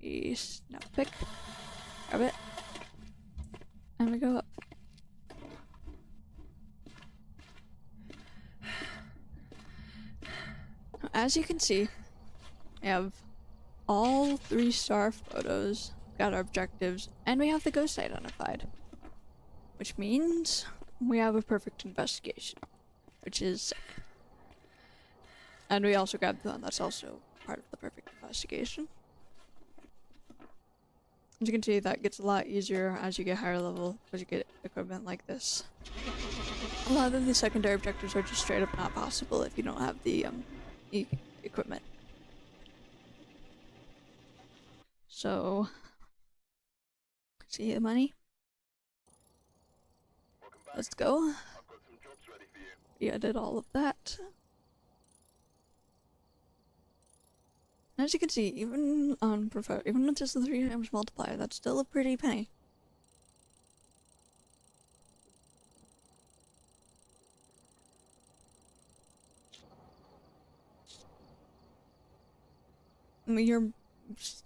We snap pick, grab it, and we go up. As you can see, we have all 3 star photos, got our objectives, and we have the ghost identified. Which means we have a perfect investigation, which is sick. And we also grabbed the one that's also part of the perfect investigation. As you can see, that gets a lot easier as you get higher level, because you get equipment like this. A lot of the secondary objectives are just straight up not possible if you don't have the equipment. So, see the money? Let's go. I've got some jobs ready for you. Yeah, I did all of that. As you can see, even on even with just the 3 times multiplier, that's still a pretty penny. I mean, your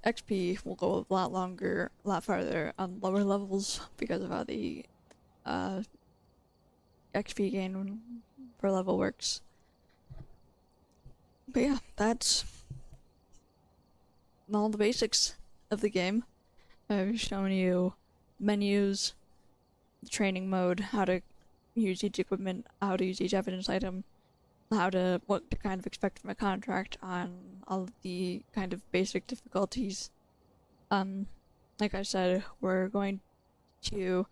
XP will go a lot longer, a lot farther on lower levels because of how the XP gain per level works. But yeah, that's all the basics of the game. I've shown you menus, the training mode, how to use each equipment, how to use each evidence item, what to kind of expect from a contract on all of the kind of basic difficulties. Like I said, we're going to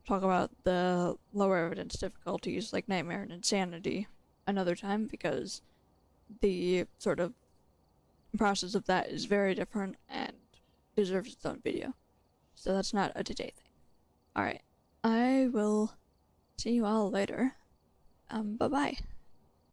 talk about the lower evidence difficulties like Nightmare and Insanity another time, because the sort of process of that is very different and deserves its own video. So that's not a today thing. Alright, I will see you all later. Bye-bye.